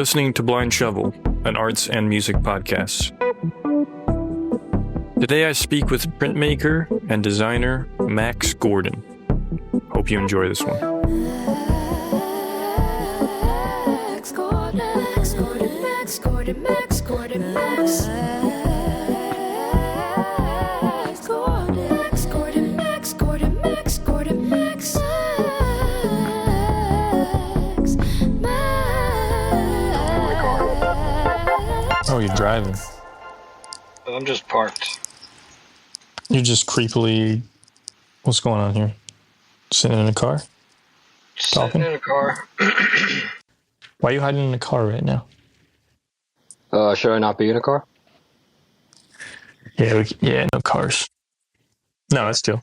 listening to Blind Shovel, an arts and music podcast. Today I speak with printmaker and designer Max Gordon. Hope you enjoy this one. Max Gordon, Max Gordon, Max Gordon, Max Gordon, Max. Max Gordon, Max Gordon, Max Gordon, Max Gordon, Max. Oh, you're driving. I'm just parked. You're just creepily... What's going on here? Sitting in a car? Sitting in a car. Why are you hiding in a car right now? Should I not be in a car? Yeah, no cars. No, that's chill.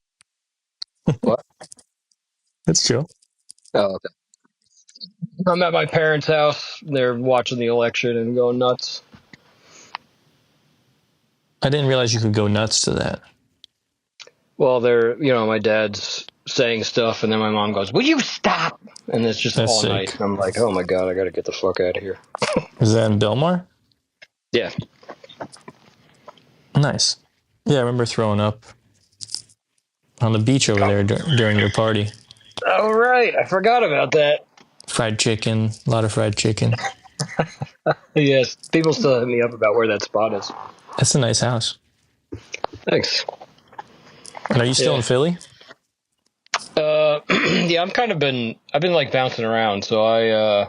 What? That's chill. Oh, okay. I'm at my parents' house. They're watching the election and going nuts. I didn't realize you could go nuts to that. Well, my dad's saying stuff, and then my mom goes, "Will you stop?" And it's just That's all sick. night. And I'm like, "Oh my god, I gotta get the fuck out of here." Is that in Belmar? Yeah. Nice. Yeah, I remember throwing up on the beach over there during your party. All right, I forgot about that. Fried chicken, a lot of fried chicken. Yes, people still hit me up about where that spot is. That's a nice house. Thanks. And are you still in Philly? Yeah, I've been like bouncing around. So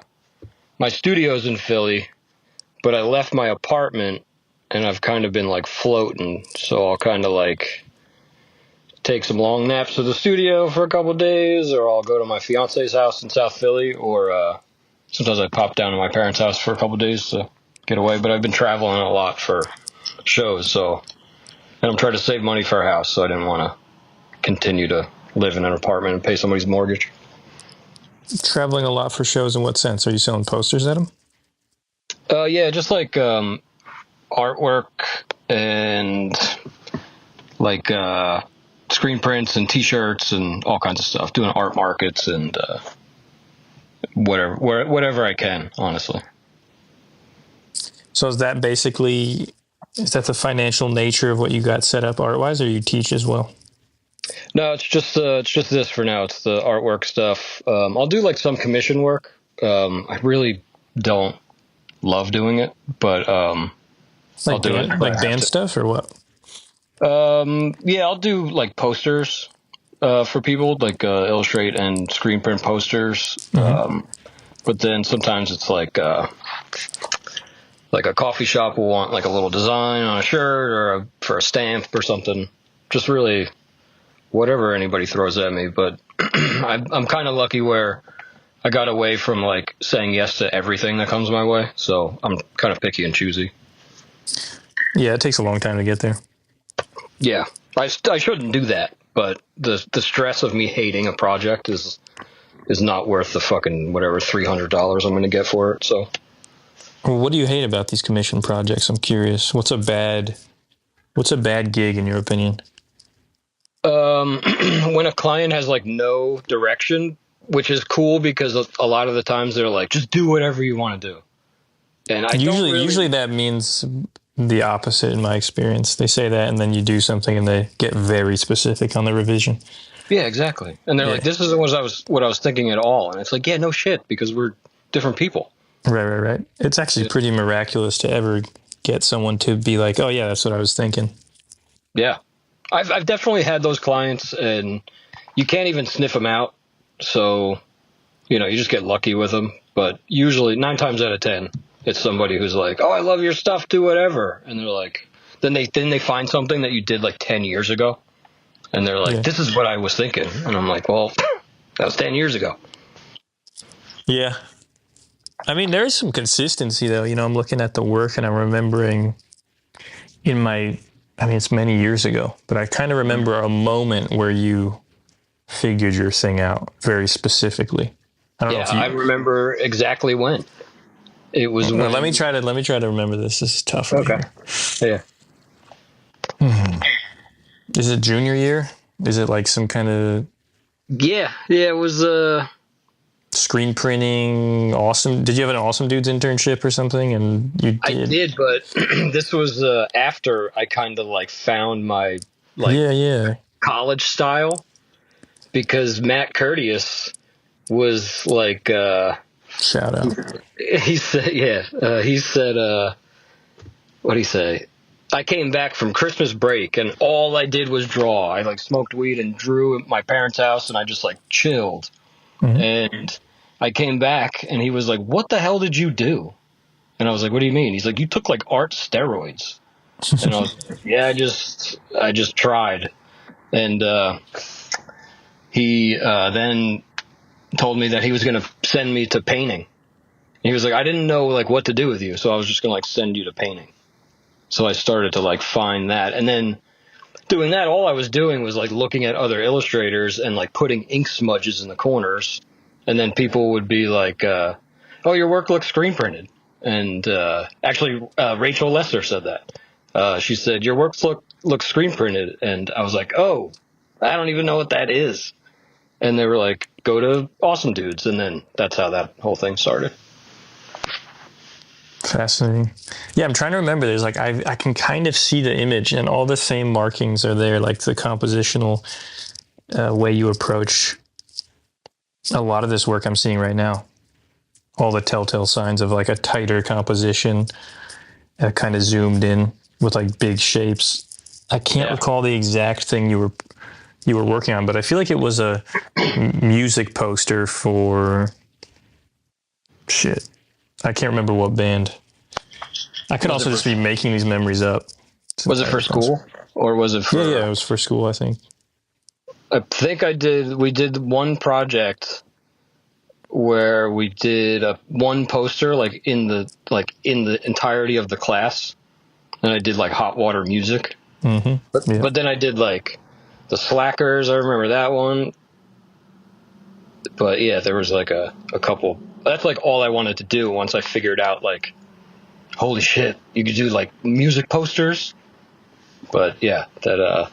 my studio's in Philly, but I left my apartment and I've kind of been like floating. So I'll kind of like take some long naps at the studio for a couple of days, or I'll go to my fiance's house in South Philly, or sometimes I pop down to my parents' house for a couple of days to get away. But I've been traveling a lot for shows, and I'm trying to save money for a house, so I didn't want to continue to live in an apartment and pay somebody's mortgage. Traveling a lot for shows in what sense? Are you selling posters at them? Yeah, just like artwork and like screen prints and T-shirts and all kinds of stuff. Doing art markets and whatever I can, honestly. So is that the financial nature of what you got set up art-wise, or you teach as well? No, it's just this for now. It's the artwork stuff. I'll do like some commission work. I really don't love doing it, but I'll do it. Like band stuff or what? Yeah, I'll do like posters for people, like illustrate and screen print posters. Mm-hmm. But then sometimes it's like a coffee shop will want like a little design on a shirt or for a stamp or something. Just really whatever anybody throws at me. But I'm kind of lucky where I got away from like saying yes to everything that comes my way. So I'm kind of picky and choosy. Yeah, it takes a long time to get there. Yeah, I shouldn't do that. But the stress of me hating a project is not worth the fucking whatever $300 I'm going to get for it. So. Well, what do you hate about these commission projects? I'm curious. What's a bad gig in your opinion? When a client has like no direction, which is cool because a lot of the times they're like, just do whatever you want to do. And usually that means the opposite in my experience. They say that and then you do something and they get very specific on the revision. Yeah, exactly. And they're like, this isn't what I was thinking at all. And it's like, yeah, no shit, because we're different people. Right. It's actually pretty miraculous to ever get someone to be like, oh yeah, that's what I was thinking. Yeah. I've definitely had those clients, and you can't even sniff them out. So, you just get lucky with them. But usually 9 times out of 10, it's somebody who's like, oh, I love your stuff, do whatever. And they're like, then they find something that you did like 10 years ago. And they're like, this is what I was thinking. And I'm like, well, that was 10 years ago. Yeah. I mean, there is some consistency, though. I'm looking at the work and I'm remembering it's many years ago, but I kind of remember a moment where you figured your thing out very specifically. I don't know if I remember exactly when. It was when... Let me try to remember this. This is tough. Okay. Yeah. Is it junior year? Is it like some kind of... Yeah, it was screen printing, awesome. Did you have an Awesome Dudes internship or something? And you did? I did, but this was after I kind of like found my college style, because Matt Curtius was like shout out. He said what'd he say? I came back from Christmas break and all I did was draw. I like smoked weed and drew at my parents' house and I just like chilled. And I came back and he was like, "What the hell did you do?" And I was like, "What do you mean?" He's like, "You took like art steroids." And I was like, "Yeah, I just tried." And he then told me that he was going to send me to painting. He was like, "I didn't know like what to do with you, so I was just going to like send you to painting." So I started to like find that, and then doing that, all I was doing was like looking at other illustrators and like putting ink smudges in the corners, and then people would be like, "Oh, your work looks screen printed." And actually, Rachel Lester said that. She said, "Your work looks screen printed," and I was like, "Oh, I don't even know what that is." And they were like, "Go to Awesome Dudes," and then that's how that whole thing started. Fascinating. Yeah, I'm trying to remember. There's like I can kind of see the image, and all the same markings are there, like the compositional way you approach a lot of this work I'm seeing right now. All the telltale signs of like a tighter composition, kind of zoomed in with like big shapes. I can't recall the exact thing you were working on, but I feel like it was a music poster for shit. I can't remember what band. I could also just be making these memories up. Was it for school or was it for? Yeah, it was for school, I think. I think we did one project where we did one poster like in the entirety of the class, and I did like hot water music. But then I did like the Slackers. I remember that one. But yeah, there was like a couple. That's like all I wanted to do once I figured out like, holy shit, you could do like music posters. But yeah, that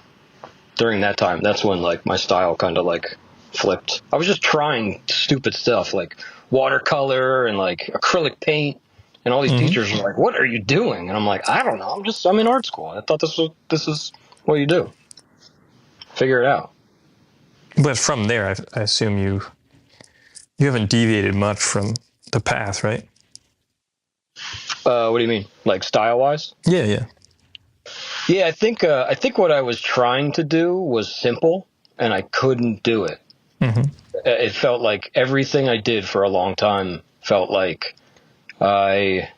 during that time, that's when like my style kind of like flipped. I was just trying stupid stuff like watercolor and like acrylic paint, and all these teachers were like, "What are you doing?" And I'm like, "I don't know. I'm in art school. I thought this is what you do. Figure it out." But from there, I assume you haven't deviated much from the path, right? What do you mean? Like style-wise? Yeah. Yeah, I think what I was trying to do was simple, and I couldn't do it. It felt like everything I did for a long time felt like I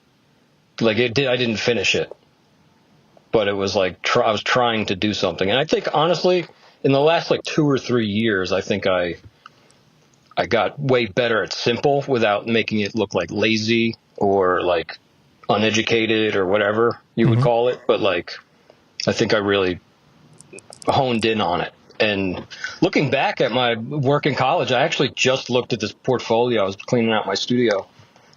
didn't finish it. But it was like I was trying to do something. And I think, honestly, in the last like 2 or 3 years, I think I got way better at simple without making it look like lazy or like uneducated or whatever you would call it. But like, I think I really honed in on it. And looking back at my work in college, I actually just looked at this portfolio. I was cleaning out my studio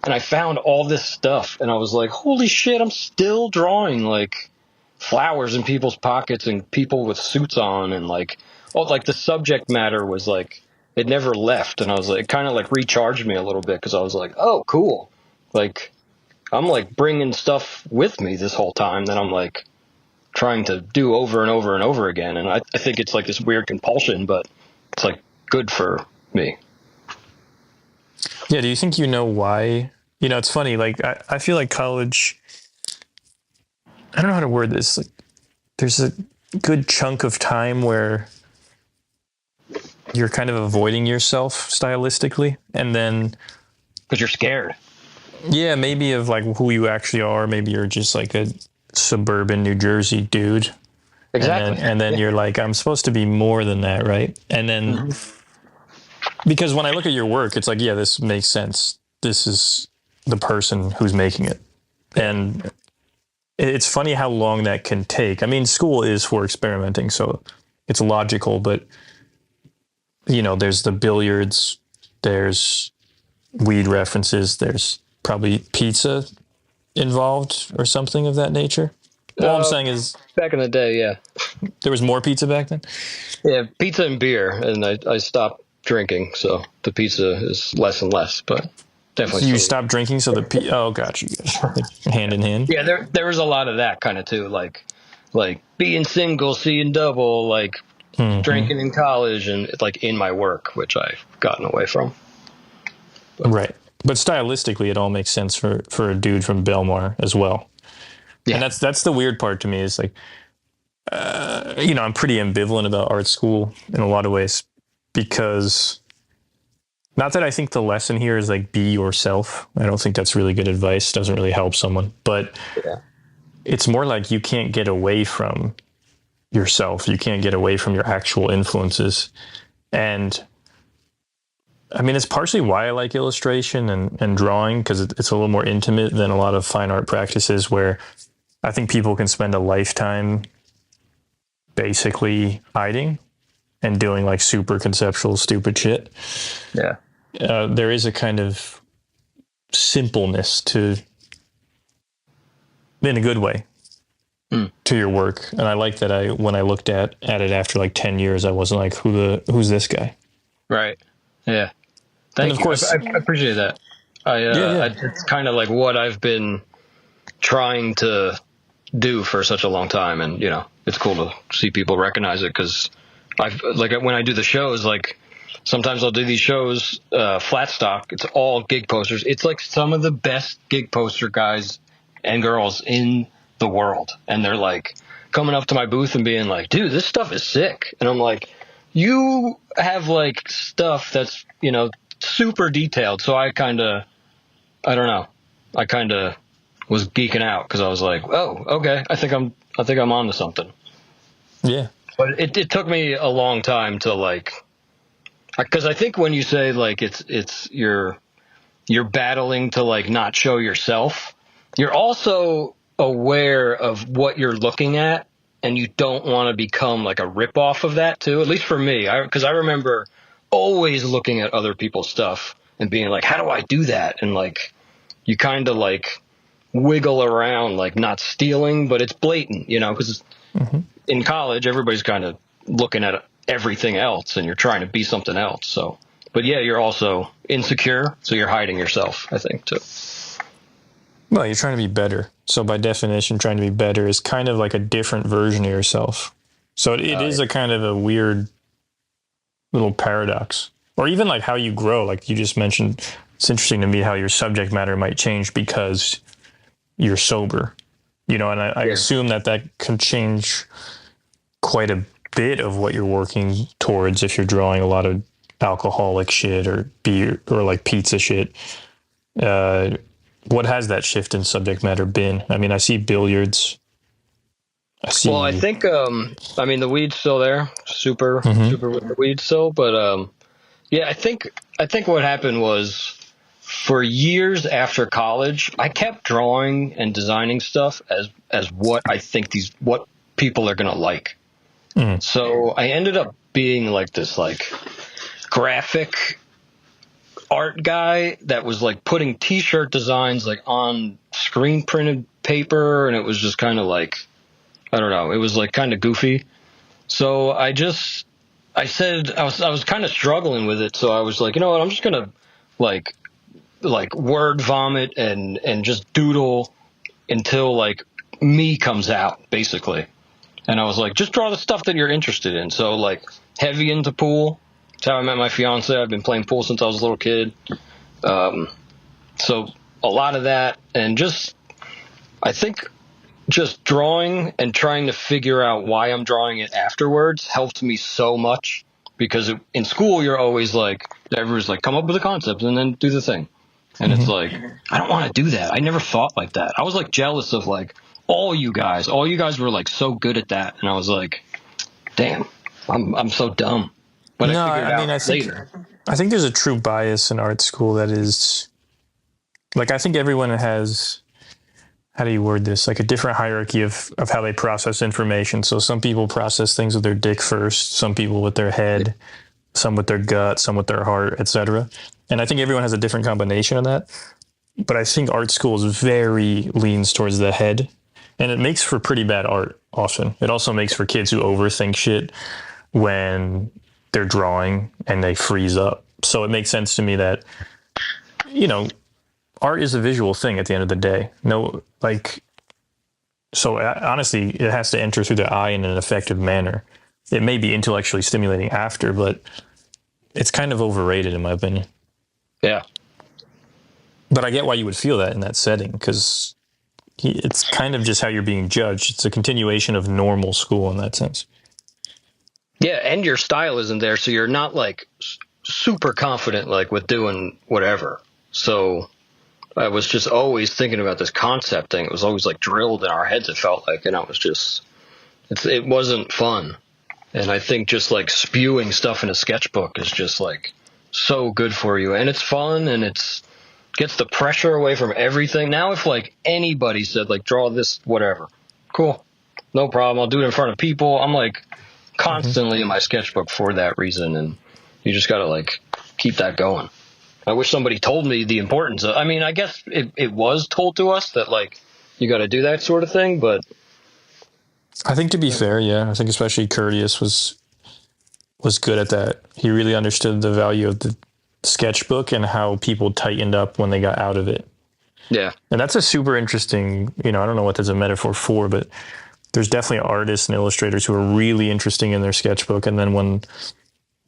and I found all this stuff. And I was like, holy shit, I'm still drawing like flowers in people's pockets and people with suits on. And like, the subject matter was like, it never left. And I was like, it kind of like recharged me a little bit, because I was like, oh, cool. Like, I'm like bringing stuff with me this whole time that I'm like trying to do over and over and over again. And I think it's like this weird compulsion, but it's like good for me. Yeah. Do you think you know why? You know, it's funny. Like, I feel like college, I don't know how to word this. Like, there's a good chunk of time where you're kind of avoiding yourself stylistically, and then because you're scared. Yeah, maybe of like who you actually are. Maybe you're just like a suburban New Jersey dude. Exactly. And then you're like, I'm supposed to be more than that, right? And then because when I look at your work, it's like, yeah, this makes sense. This is the person who's making it. And it's funny how long that can take. I mean, school is for experimenting, so it's logical, but you know, there's the billiards, there's weed references, there's probably pizza involved or something of that nature. All I'm saying is, back in the day, yeah, there was more pizza back then. Yeah, pizza and beer, and I stopped drinking, so the pizza is less and less, but definitely. So you still- stopped drinking, so oh, got you. Like, hand in hand. Yeah, there was a lot of that kind of too, like being single, seeing double, like drinking in college, and like in my work, which I've gotten away from. Right. But stylistically, it all makes sense for a dude from Belmar as well. Yeah. And that's the weird part to me is like, I'm pretty ambivalent about art school in a lot of ways because not that I think the lesson here is like be yourself. I don't think that's really good advice. Doesn't really help someone, but it's more like you can't get away from yourself. You can't get away from your actual influences. And I mean, it's partially why I like illustration and drawing because it's a little more intimate than a lot of fine art practices where I think people can spend a lifetime basically hiding and doing like super conceptual, stupid shit. Yeah. There is a kind of simpleness to, in a good way, to your work. And I like that when I looked at it after like 10 years, I wasn't like, who's this guy? Right. Yeah. Thank you. Of course, I appreciate that. It's kind of like what I've been trying to do for such a long time, and it's cool to see people recognize it because I've like when I do the shows, like sometimes I'll do these shows flat stock. It's all gig posters. It's like some of the best gig poster guys and girls in the world, and they're like coming up to my booth and being like, "Dude, this stuff is sick," and I'm like, "You have like stuff that's super detailed," so I don't know. I kind of was geeking out because I was like, "Oh, okay, I think I'm onto something." Yeah, but it took me a long time to like, because I think when you say like it's you're battling to like not show yourself, you're also aware of what you're looking at, and you don't want to become like a ripoff of that too. At least for me, because I remember always looking at other people's stuff and being like, how do I do that? And like, you kind of like wiggle around, like not stealing, but it's blatant, because in college, everybody's kind of looking at everything else and you're trying to be something else. So, but yeah, you're also insecure. So you're hiding yourself, I think, too. Well, you're trying to be better. So by definition, trying to be better is kind of like a different version of yourself. So it is a kind of a weird little paradox, or even like how you grow. Like you just mentioned, it's interesting to me how your subject matter might change because you're sober, and I assume that can change quite a bit of what you're working towards if you're drawing a lot of alcoholic shit or beer or like pizza shit. What has that shift in subject matter been? I mean, I see billiards. Well, I think, the weed's still there, super with the weed still. But, I think what happened was for years after college, I kept drawing and designing stuff as what I think what people are going to like. So I ended up being like this, like graphic art guy that was like putting t-shirt designs like on screen printed paper. And it was just kind of like, I don't know. It was like kind of goofy. So I said I was kind of struggling with it. So I was like, you know what? I'm just going to like word vomit and just doodle until like me comes out basically. And I was like, just draw the stuff that you're interested in. So like heavy into pool. That's how I met my fiance. I've been playing pool since I was a little kid. So a lot of that, and I think just drawing and trying to figure out why I'm drawing it afterwards helped me so much because in school you're always like, everyone's like, come up with a concept and then do the thing. And it's like, I don't want to do that. I never thought like that. I was like jealous of like all you guys were like so good at that. And I was like, damn, I'm so dumb. But no, I think there's a true bias in art school that is like, I think everyone has, how do you word this? Like a different hierarchy of how they process information. So some people process things with their dick first, some people with their head, some with their gut, some with their heart, etc. And I think everyone has a different combination of that. But I think art school is very leans towards the head, and it makes for pretty bad art often. It also makes for kids who overthink shit when they're drawing and they freeze up. So it makes sense to me that, you know, art is a visual thing at the end of the day. No, like, so honestly, it has to enter through the eye in an effective manner. It may be intellectually stimulating after, but it's kind of overrated in my opinion. Yeah. But I get why you would feel that in that setting, because it's kind of just how you're being judged. It's a continuation of normal school in that sense. Yeah, and your style isn't there, so you're not like super confident like with doing whatever. So I was just always thinking about this concept thing. It was always like drilled in our heads, it felt like, and I was just it wasn't fun. And I think just like spewing stuff in a sketchbook is just like so good for you, and it's fun, and it's gets the pressure away from everything. Now if like anybody said like draw this whatever, cool, no problem, I'll do it in front of people. I'm like constantly in my sketchbook for that reason, and you just gotta like keep that going. I wish somebody told me the importance of, I mean, I guess it was told to us that like you gotta do that sort of thing, but I think to be fair, yeah, I think especially Curtius was good at that. He really understood the value of the sketchbook and how people tightened up when they got out of it. yeah. And that's a super interesting, I don't know what that's a metaphor for, but there's definitely artists and illustrators who are really interesting in their sketchbook. And then when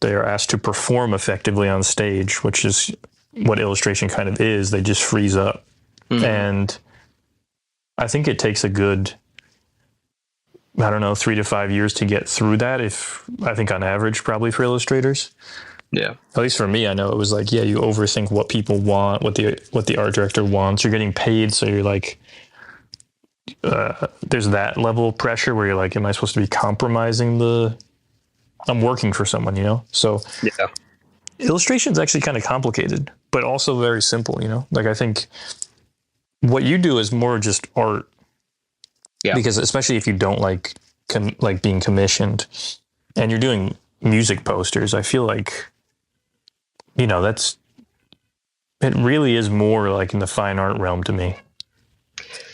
they are asked to perform effectively on stage, which is what illustration kind of is, they just freeze up. Mm-hmm. And I think it takes a good, 3 to 5 years to get through that. I think on average, probably for illustrators. Yeah. At least for me, I know it was like, you overthink what people want, what the art director wants. You're getting paid, so you're like, there's that level of pressure where you're like, am I supposed to be compromising I'm working for someone, So yeah, illustration is actually kind of complicated, but also very simple, Like I think what you do is more just art. Yeah. Because especially if you don't like being commissioned and you're doing music posters, I feel like, it really is more like in the fine art realm to me.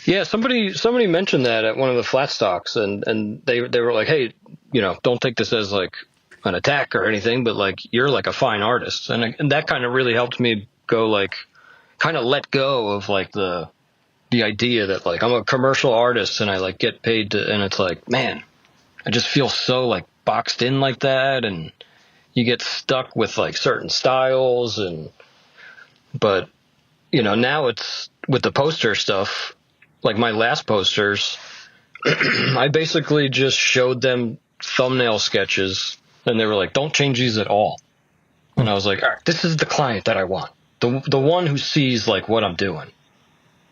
Yeah, somebody mentioned that at one of the flat stocks, and they were like, hey, don't take this as like an attack or anything, but like you're like a fine artist, and that kind of really helped me go like kind of let go of like the idea that like I'm a commercial artist and I like get paid to, and it's like, man, I just feel so like boxed in like that, and you get stuck with like certain styles, but now it's with the poster stuff, like my last posters, I basically just showed them thumbnail sketches and they were like, don't change these at all. And I was like, all right, this is the client that I want. The one who sees like what I'm doing.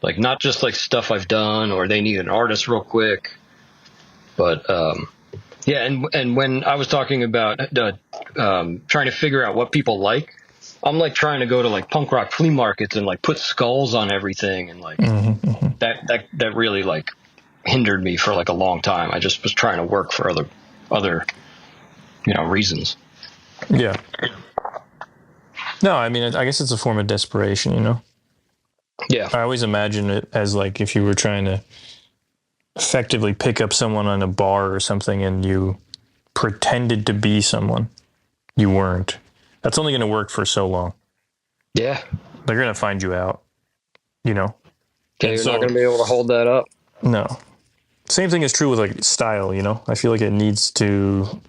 Like not just like stuff I've done or they need an artist real quick. But yeah, and when I was talking about trying to figure out what people like, I'm like trying to go to like punk rock flea markets and like put skulls on everything, and like that really like hindered me for like a long time. I just was trying to work for other reasons. Yeah. No, I mean, I guess it's a form of desperation, Yeah. I always imagine it as like if you were trying to effectively pick up someone on a bar or something and you pretended to be someone you weren't. That's only going to work for so long. Yeah. They're going to find you out, Yeah, you're not going to be able to hold that up. No. Same thing is true with like style, I feel like it needs to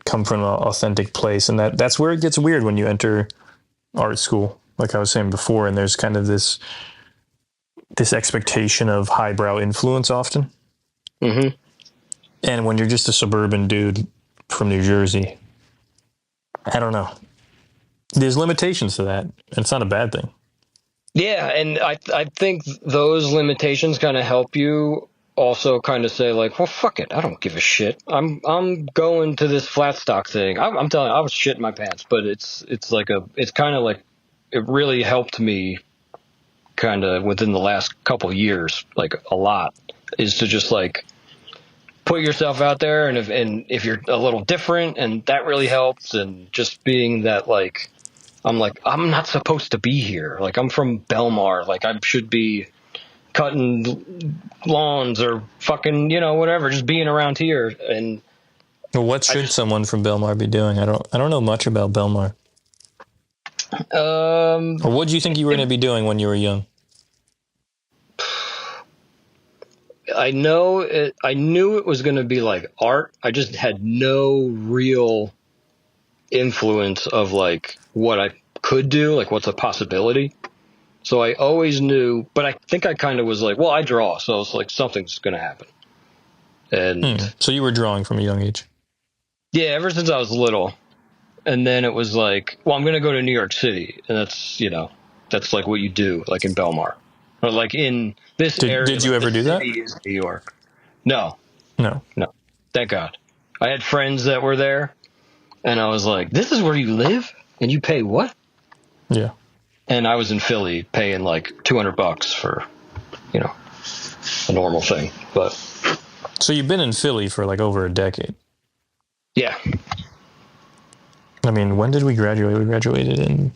come from an authentic place, and that's where it gets weird when you enter art school, like I was saying before, and there's kind of this expectation of highbrow influence often. Mm-hmm. And when you're just a suburban dude from New Jersey, I don't know. There's limitations to that. It's not a bad thing. Yeah, and I think those limitations kind of help you also kind of say like, well, fuck it, I don't give a shit. I'm going to this flat stock thing. I'm telling you, I was shitting my pants, but it's kind of like it really helped me kind of within the last couple of years, like a lot, is to just like put yourself out there, and if you're a little different, and that really helps, and just being that like I'm not supposed to be here. Like I'm from Belmar, like I should be cutting lawns or fucking, whatever, just being around here. And Well, what should someone from Belmar be doing? I don't know much about Belmar. Or what do you think you were going to be doing when you were young? I knew it was going to be like art. I just had no real influence of like what I could do, like what's a possibility. So I always knew, but I think I kind of was like, well, I draw, so it's like something's going to happen. And So you were drawing from a young age? yeah, ever since I was little. And then it was like, well, I'm going to go to New York City, and that's like what you do, like in Belmar, or like in this area. Did you ever do that? Is New York? No. No. Thank God. I had friends that were there, and I was like, this is where you live, and you pay what? Yeah. And I was in Philly paying like $200 for, a normal thing. But so you've been in Philly for like over a decade. yeah. I mean, when did we graduate? We graduated in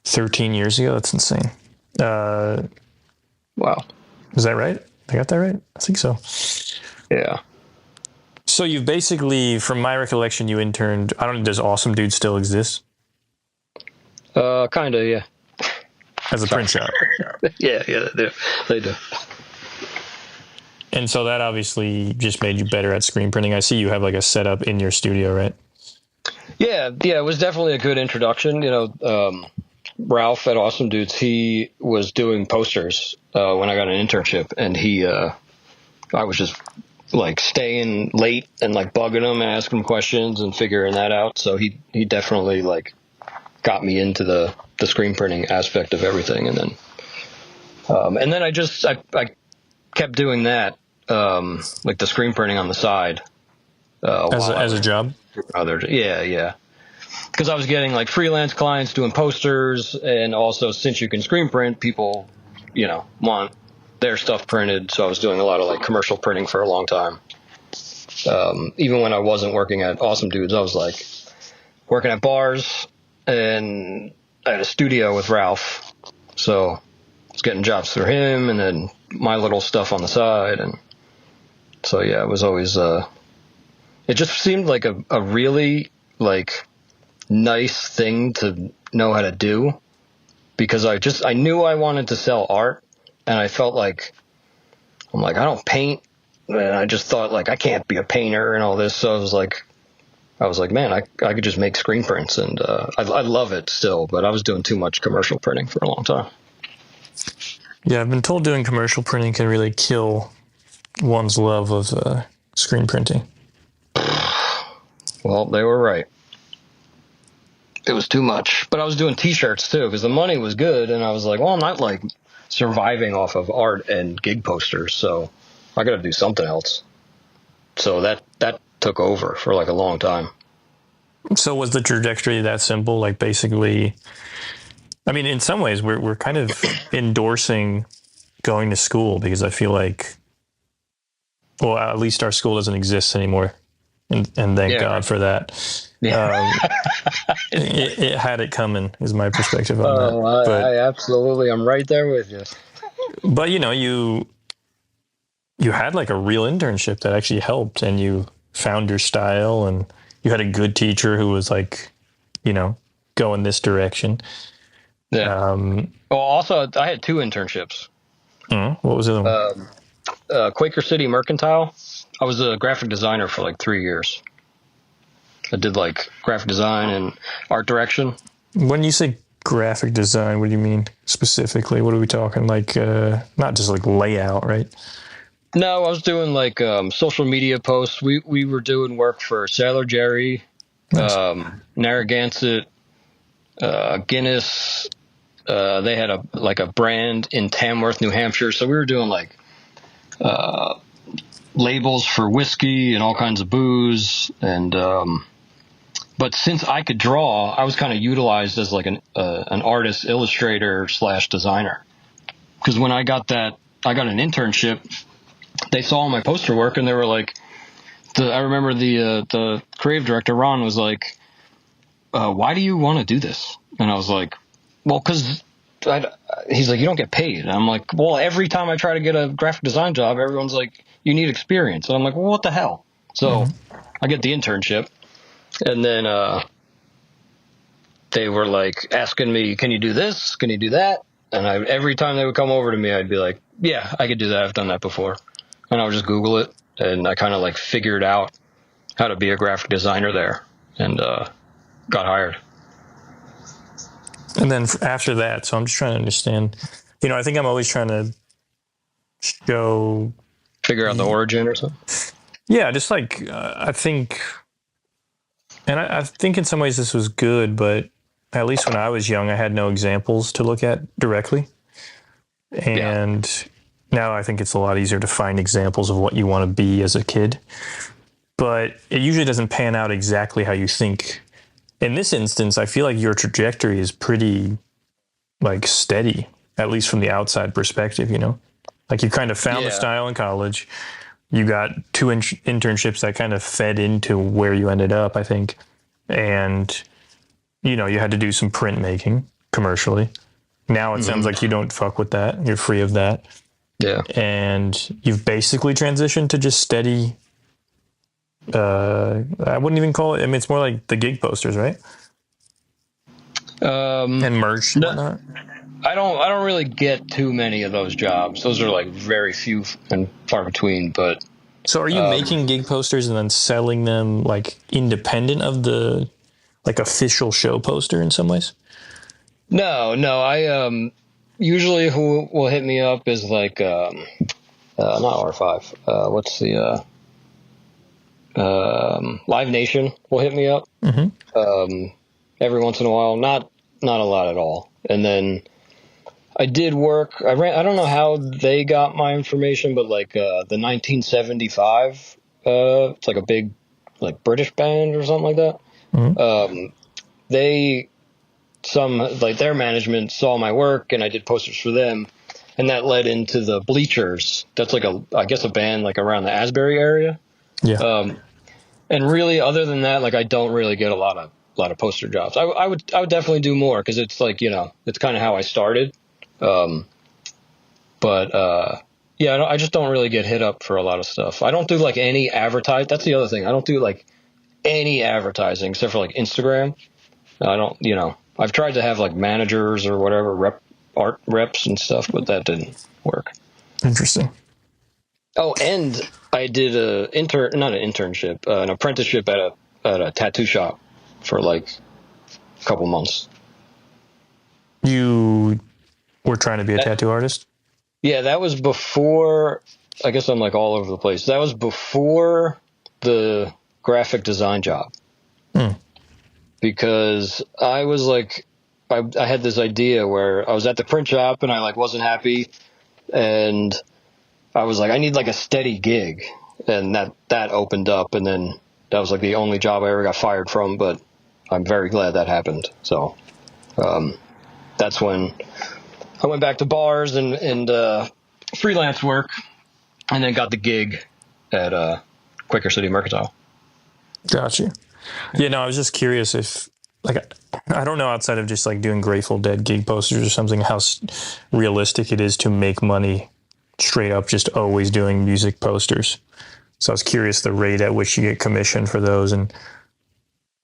13 years ago. That's insane. Wow. Is that right? I got that right? I think so. Yeah. So you basically, from my recollection, you interned. I don't know. Does Awesome Dude still exist? Kind of, yeah. As a print shop. Yeah, they do. And so that obviously just made you better at screen printing. I see you have like a setup in your studio, right? Yeah, it was definitely a good introduction. Ralph at Awesome Dudes, he was doing posters when I got an internship, and I was just like staying late and like bugging him and asking him questions and figuring that out. So he definitely like got me into the screen printing aspect of everything, and then I kept doing that, like the screen printing on the side As a job. Yeah. Because I was getting like freelance clients doing posters, and also since you can screen print, people, want their stuff printed. So I was doing a lot of like commercial printing for a long time. Even when I wasn't working at Awesome Dudes, I was like working at bars, and I had a studio with Ralph. So I was getting jobs through him, and then my little stuff on the side. And so, yeah, it was always, it just seemed like a really like nice thing to know how to do, because I knew I wanted to sell art, and I felt like, I don't paint, and I just thought like I can't be a painter and all this. So I was like, man, I could just make screen prints, and I love it still, but I was doing too much commercial printing for a long time. Yeah, I've been told doing commercial printing can really kill one's love of screen printing. Well, they were right. It was too much. But I was doing T-shirts too, because the money was good, and I was like, well, I'm not like surviving off of art and gig posters, so I got to do something else. So that took over for like a long time. So was the trajectory that simple? Like basically, I mean, in some ways, we're kind of endorsing going to school, because I feel like, well, at least our school doesn't exist anymore, and thank God for that. Yeah. It had it coming, is my perspective on that. I absolutely, I'm right there with you. But you had like a real internship that actually helped, and you found your style, and you had a good teacher who was like, go in this direction. Yeah. Well, also, I had 2 internships. What was the other one? Quaker City Mercantile. I was a graphic designer for like 3 years. I did like graphic design and art direction. When you say graphic design, what do you mean specifically? What are we talking? Like, not just like layout, right? No, I was doing like social media posts. We were doing work for Sailor Jerry, nice. Narragansett, Guinness. They had a brand in Tamworth, New Hampshire. So we were doing like labels for whiskey and all kinds of booze. And but since I could draw, I was kind of utilized as like an artist, illustrator / designer. Because when I got an internship, they saw my poster work, and they were like, I remember the creative director, Ron, was like, why do you want to do this? And I was like, well, because he's like, you don't get paid. And I'm like, well, every time I try to get a graphic design job, everyone's like, you need experience. And I'm like, well, what the hell? So I I get the internship, and then they were like asking me, "Can you do this? Can you do that?" And every time they would come over to me, I'd be like, "Yeah, I could do that. I've done that before." And I would just Google it, and I kind of like figured out how to be a graphic designer there, and got hired. And then after that, so I'm just trying to understand. I think I'm always trying to show. Figure out the origin or something. Yeah, just like I think, and I think in some ways this was good, but at least when I was young, I had no examples to look at directly. And now I think it's a lot easier to find examples of what you want to be as a kid. But it usually doesn't pan out exactly how you think. In this instance, I feel like your trajectory is pretty like steady, at least from the outside perspective, Like you kind of found the style in college. You got 2 internships that kind of fed into where you ended up, I think. And, you had to do some printmaking commercially. Now it sounds like you don't fuck with that. You're free of that. Yeah. And you've basically transitioned to just steady. I wouldn't even call it. I mean, it's more like the gig posters, right? And merch and whatnot. I don't really get too many of those jobs. Those are like very few and far between. But so, are you making gig posters and then selling them like independent of the like official show poster in some ways? No. I usually who will hit me up is like not R5. What's the Live Nation will hit me up every once in a while. Not a lot at all. And then I did work. I don't know how they got my information, but like the 1975. It's like a big like British band or something like that. Their management saw my work, and I did posters for them, and that led into the Bleachers. That's like I guess a band like around the Asbury area. Yeah. And really, other than that, like I don't really get a lot of poster jobs. I would definitely do more because it's like it's kind of how I started. I just don't really get hit up for a lot of stuff. I don't do like any advertise. That's the other thing. I don't do like any advertising except for like Instagram. I don't, I've tried to have like managers or whatever art reps and stuff, but that didn't work. Interesting. Oh, and I did an apprenticeship at a tattoo shop for like a couple months. You were trying to be a tattoo artist? Yeah, that was before. I guess I'm like all over the place. That was before the graphic design job. Because I was like, I had this idea where I was at the print shop and I like wasn't happy, and I was like, I need like a steady gig, and that opened up, and then that was like the only job I ever got fired from. But I'm very glad that happened. So that's when I went back to bars and freelance work, and then got the gig at Quaker City Mercantile. Gotcha. Yeah, no, I was just curious if, like, I don't know outside of just like doing Grateful Dead gig posters or something, how realistic it is to make money straight up just always doing music posters. So I was curious the rate at which you get commission for those, and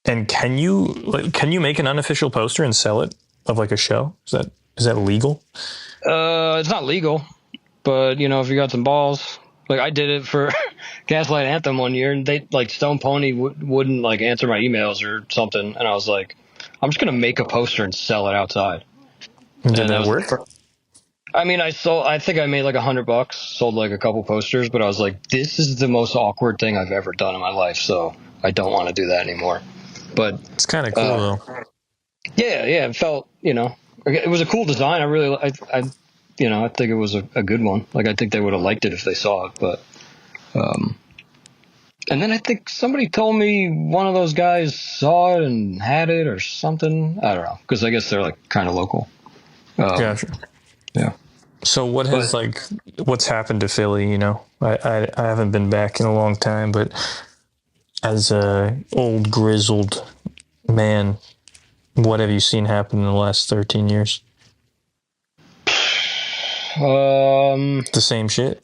can you make an unofficial poster and sell it of like a show? Is that legal? It's not legal, but if you got some balls, like I did it for Gaslight Anthem one year, and they like Stone Pony wouldn't like answer my emails or something, and I was like, I'm just gonna make a poster and sell it outside. Did that work? I mean, I think I made like $100, sold like a couple posters, but I was like, this is the most awkward thing I've ever done in my life, so I don't want to do that anymore. But it's kind of cool though. Yeah, it felt, it was a cool design. I think it was a good one. Like, I think they would have liked it if they saw it, but, and then I think somebody told me one of those guys saw it and had it or something. I don't know, because I guess they're like kind of local. Gotcha. Yeah. So what's happened to Philly? I haven't been back in a long time, but as a old grizzled man, what have you seen happen in the last 13 years? The same shit.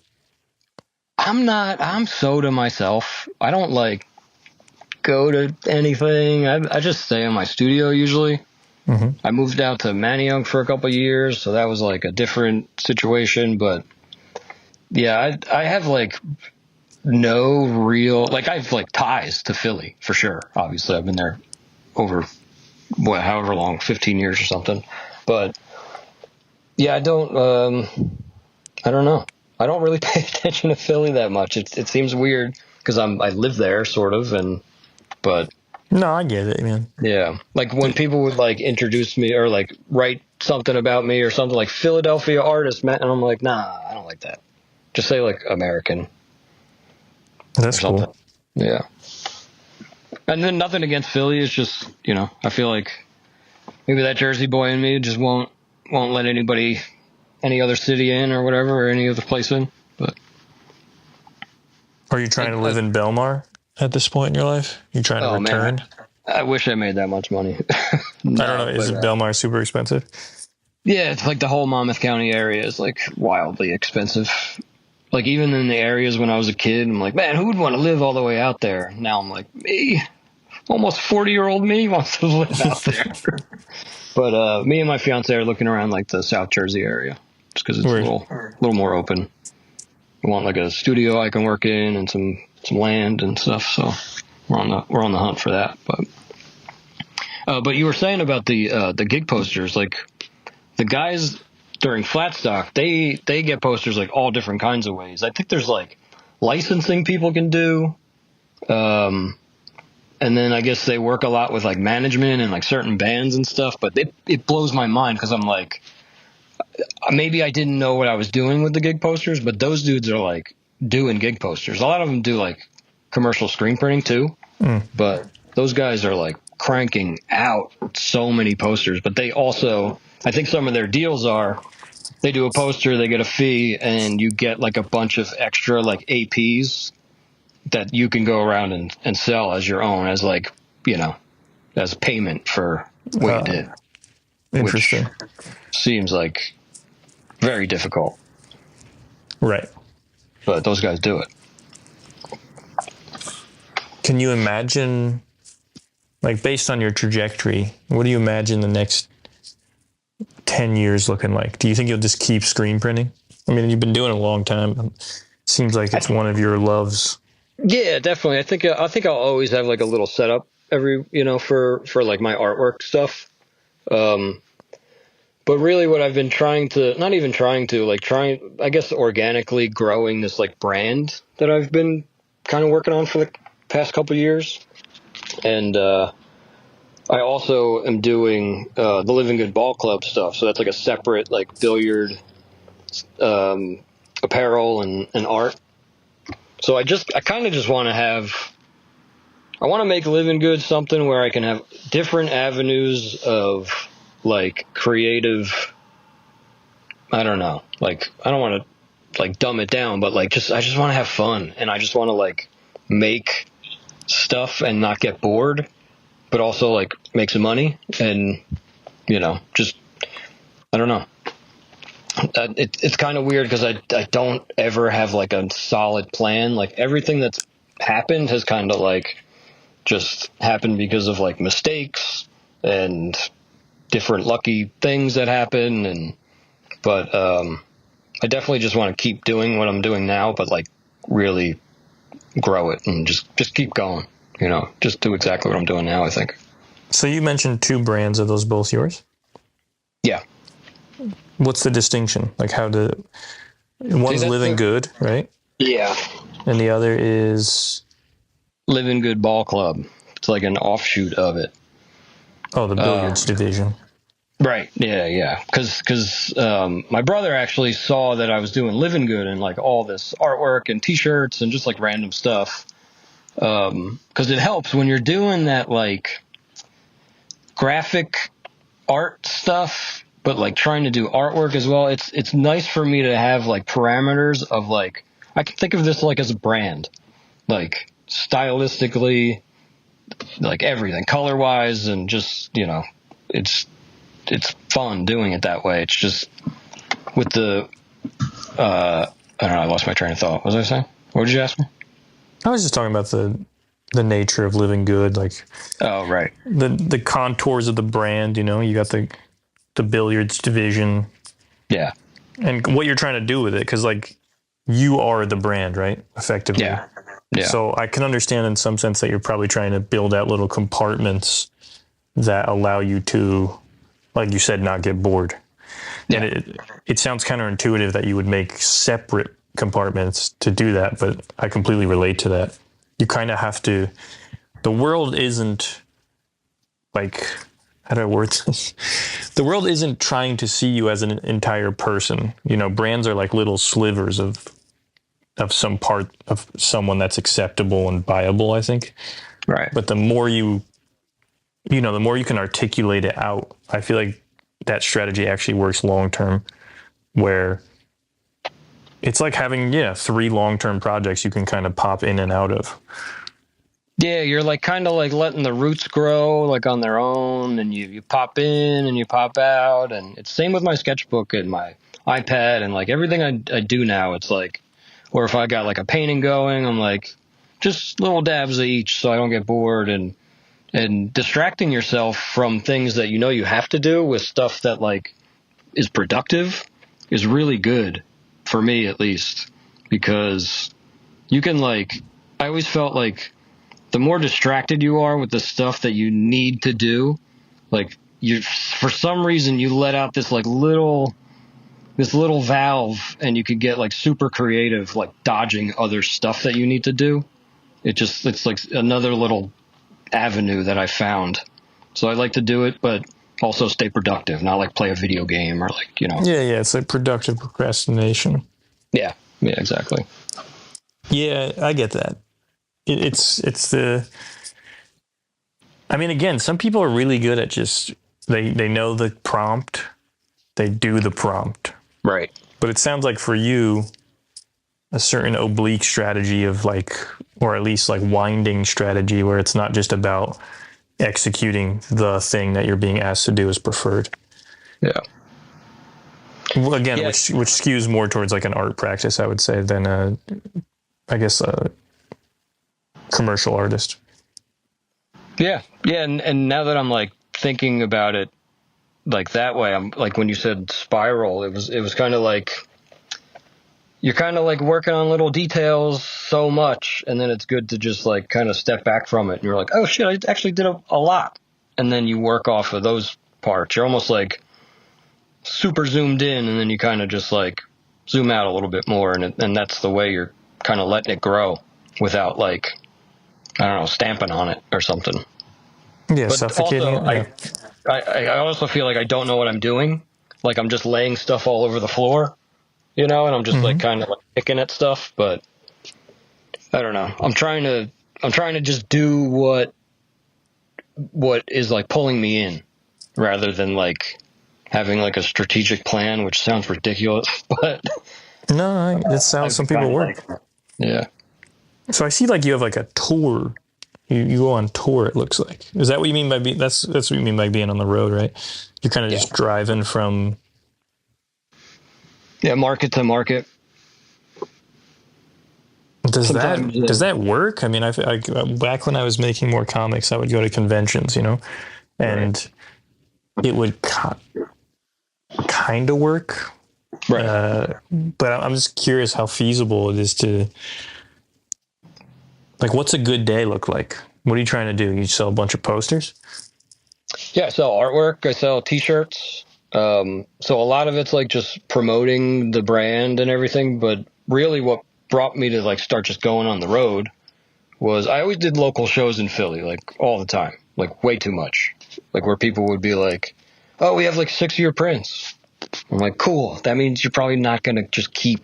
I'm so to myself. I don't like go to anything. I just stay in my studio usually. Mm-hmm. I moved out to Manayunk for a couple of years, so that was like a different situation. But yeah, I have like no real, like I have like ties to Philly for sure. Obviously, I've been there over however long, 15 years or something. But yeah, I don't know. I don't really pay attention to Philly that much. It seems weird because I live there sort of, but No, I get it, man. yeah, like when people would like introduce me or like write something about me or something like Philadelphia artist, Matt, and I'm like, nah, I don't like that. Just say like American That's or something. cool. Yeah. And then nothing against Philly. It's just, I feel like maybe that Jersey boy in me just won't let any other city in or whatever, or any other place in. But Are you trying to live in Belmar at this point in your life? You trying to return? Man, I wish I made that much money. No, I don't know. Is Belmar super expensive? Yeah, it's like the whole Monmouth County area is like wildly expensive. Like even in the areas when I was a kid, I'm like, man, who would want to live all the way out there? Now I'm like, me, almost 40-year-old me wants to live out there. But me and my fiance are looking around like the South Jersey area just because it's a little more open. We want like a studio I can work in and some land and stuff. So we're on the hunt for that. But you were saying about the gig posters, like the guys during Flatstock, they get posters like all different kinds of ways. I think there's like licensing people can do. And then I guess they work a lot with like management and like certain bands and stuff, but it blows my mind because I'm like, maybe I didn't know what I was doing with the gig posters, but those dudes are like doing gig posters. A lot of them do like commercial screen printing too, but those guys are like cranking out so many posters. But they also, I think some of their deals are they do a poster, they get a fee, and you get like a bunch of extra like APs that you can go around and sell as your own, as like, as payment for what you did. Interesting. Which seems like very difficult. Right. But those guys do it. Can you imagine, like based on your trajectory, what do you imagine the next 10 years looking like? Do you think you'll just keep screen printing? I mean, you've been doing it a long time. Seems like it's one of your loves. Yeah, definitely. I think I'll always have like a little setup every, for like my artwork stuff. But really what I've been I guess organically growing this like brand that I've been kind of working on for the past couple of years. And, I also am doing, the Livin Good Ball Club stuff. So that's like a separate like billiard, apparel and art. So I kind of just want to make Livin Good something where I can have different avenues of like creative, I don't know, like I don't want to like dumb it down, but like I just want to have fun, and I just want to like make stuff and not get bored, but also like make some money and, just, I don't know. It's kind of weird because I don't ever have like a solid plan. Like everything that's happened has kind of like just happened because of like mistakes and different lucky things that happen. But I definitely just want to keep doing what I'm doing now, but like really grow it and just keep going, just do exactly what I'm doing now, I think. So you mentioned 2 brands. Are those both yours? Yeah. What's the distinction? Like one's Livin Good, right? Yeah. And the other is Livin Good Ball Club. It's like an offshoot of it. Oh, the billiards division. Right. Yeah. Because my brother actually saw that I was doing Livin Good and like all this artwork and T-shirts and just like random stuff. Because it helps when you're doing that like graphic art stuff, but like trying to do artwork as well. It's nice for me to have like parameters of like, I can think of this like as a brand, like stylistically, like everything color wise, and just, it's fun doing it that way. It's just with the, I don't know. I lost my train of thought. What was I saying? What did you ask me? I was just talking about the nature of living good, like Oh, right. the contours of the brand. You know, you got the billiards division Yeah. and what you're trying to do with it, because like you are the brand, right? Effectively. Yeah. Yeah. So I can understand in some sense that you're probably trying to build out little compartments that allow you to, like you said, not get bored. Yeah. And it sounds counterintuitive that you would make separate compartments to do that, but I completely relate to that. You kind of have to. The world isn't like, how do I word this? The world isn't trying to see you as an entire person. You know, brands are like little slivers of some part of someone that's acceptable and viable, I think. Right. But the more the more you can articulate it out, I feel like that strategy actually works long term, where it's like having 3 long-term projects you can kind of pop in and out of. Yeah, you're like kind of like letting the roots grow like on their own, and you pop in and you pop out, and it's same with my sketchbook and my iPad and like everything I do now. It's like, or if I got like a painting going, I'm like just little dabs of each so I don't get bored, and distracting yourself from things that you know you have to do with stuff that like is productive is really good for me, at least, because you can like, I always felt like the more distracted you are with the stuff that you need to do, like you, for some reason you let out this little valve, and you could get like super creative, like dodging other stuff that you need to do. It's like another little avenue that I found. So I like to do it, but also stay productive, not like play a video game or like, Yeah, it's like productive procrastination. Yeah, exactly. Yeah, I get that. It's the, I mean, again, some people are really good at just, they know the prompt, they do the prompt. Right. But it sounds like for you, a certain oblique strategy of like, or at least like winding strategy, where it's not just about executing the thing that you're being asked to do is preferred. Yeah. Well, again, which skews more towards like an art practice, I would say, than a commercial artist. Yeah. And now that I'm like thinking about it like that way, I'm like, when you said spiral, it was kind of like, you're kind of like working on little details so much, and then it's good to just like kind of step back from it, and you're like, oh shit, I actually did a lot. And then you work off of those parts. You're almost like super zoomed in, and then you kind of just like zoom out a little bit more, and that's the way you're kind of letting it grow without like, I don't know, stamping on it or something. Yeah, but suffocating also, it. I also feel like I don't know what I'm doing. Like I'm just laying stuff all over the floor, and I'm just like kind of like picking at stuff, but I don't know. I'm trying to just do what is like pulling me in, rather than like having like a strategic plan, which sounds ridiculous, but No, that's how some people work. Yeah. So I see like you have like a tour. You go on tour, it looks like. Is that what you mean by that's what you mean by being on the road, right? You're kind of just driving from market to market. Does that work? I mean, I back when I was making more comics, I would go to conventions, and it would kind of work. Right. But I'm just curious how feasible it is to, like, what's a good day look like? What are you trying to do? You sell a bunch of posters? Yeah, I sell artwork. I sell T-shirts. So a lot of it's like just promoting the brand and everything. But really what brought me to like start just going on the road was I always did local shows in Philly, like all the time, like way too much. Like where people would be like, oh, we have like 6-year prints. I'm like, cool. That means you're probably not going to just keep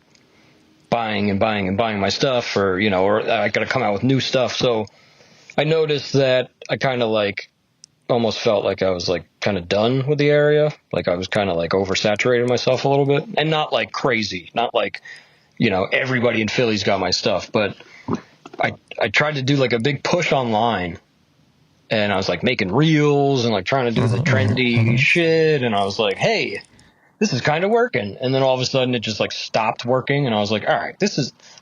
buying and buying and buying my stuff, or, or I got to come out with new stuff. So I noticed that I kind of like almost felt like I was like kind of done with the area. Like I was kind of like oversaturated myself a little bit, and not like crazy, not like, everybody in Philly's got my stuff, but I tried to do like a big push online, and I was like making reels and like trying to do the trendy shit. And I was like, hey, this is kind of working. And then all of a sudden it just like stopped working. And I was like, all right,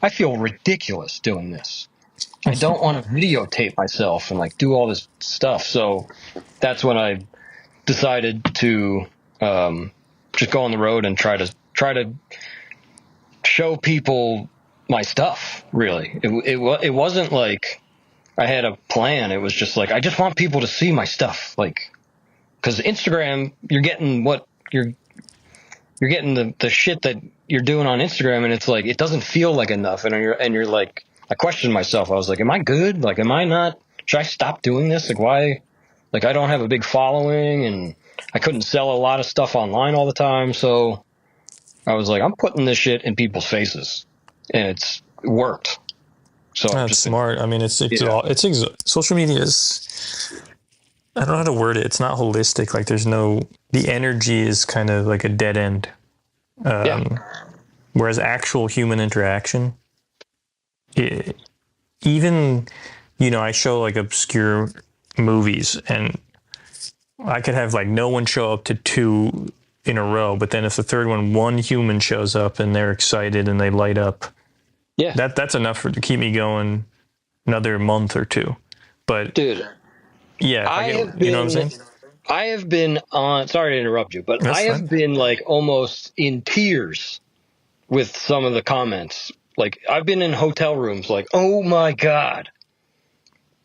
I feel ridiculous doing this. I don't want to videotape myself and like do all this stuff. So that's when I decided to just go on the road and try to show people my stuff. Really, it wasn't like I had a plan. It was just like I just want people to see my stuff, like because Instagram, you're getting what you're getting the shit that you're doing on Instagram, and it's like it doesn't feel like enough, and you're like I questioned myself. I was like, am I good? Like, am I not? Should I stop doing this? Like, why? Like, I don't have a big following, and I couldn't sell a lot of stuff online all the time, so I was like, I'm putting this shit in people's faces, and it worked. So That's smart. I mean, social media is, I don't know how to word it. It's not holistic. Like the energy is kind of like a dead end. Whereas actual human interaction, even, I show like obscure movies and I could have like no one show up to 2 in a row, but then if the third one human shows up and they're excited and they light up, that's enough to keep me going another month or 2. But dude, you know what I'm saying? I have been on. Sorry to interrupt you, but That's I have fine. been like almost in tears with some of the comments. Like I've been in hotel rooms, like, oh my god,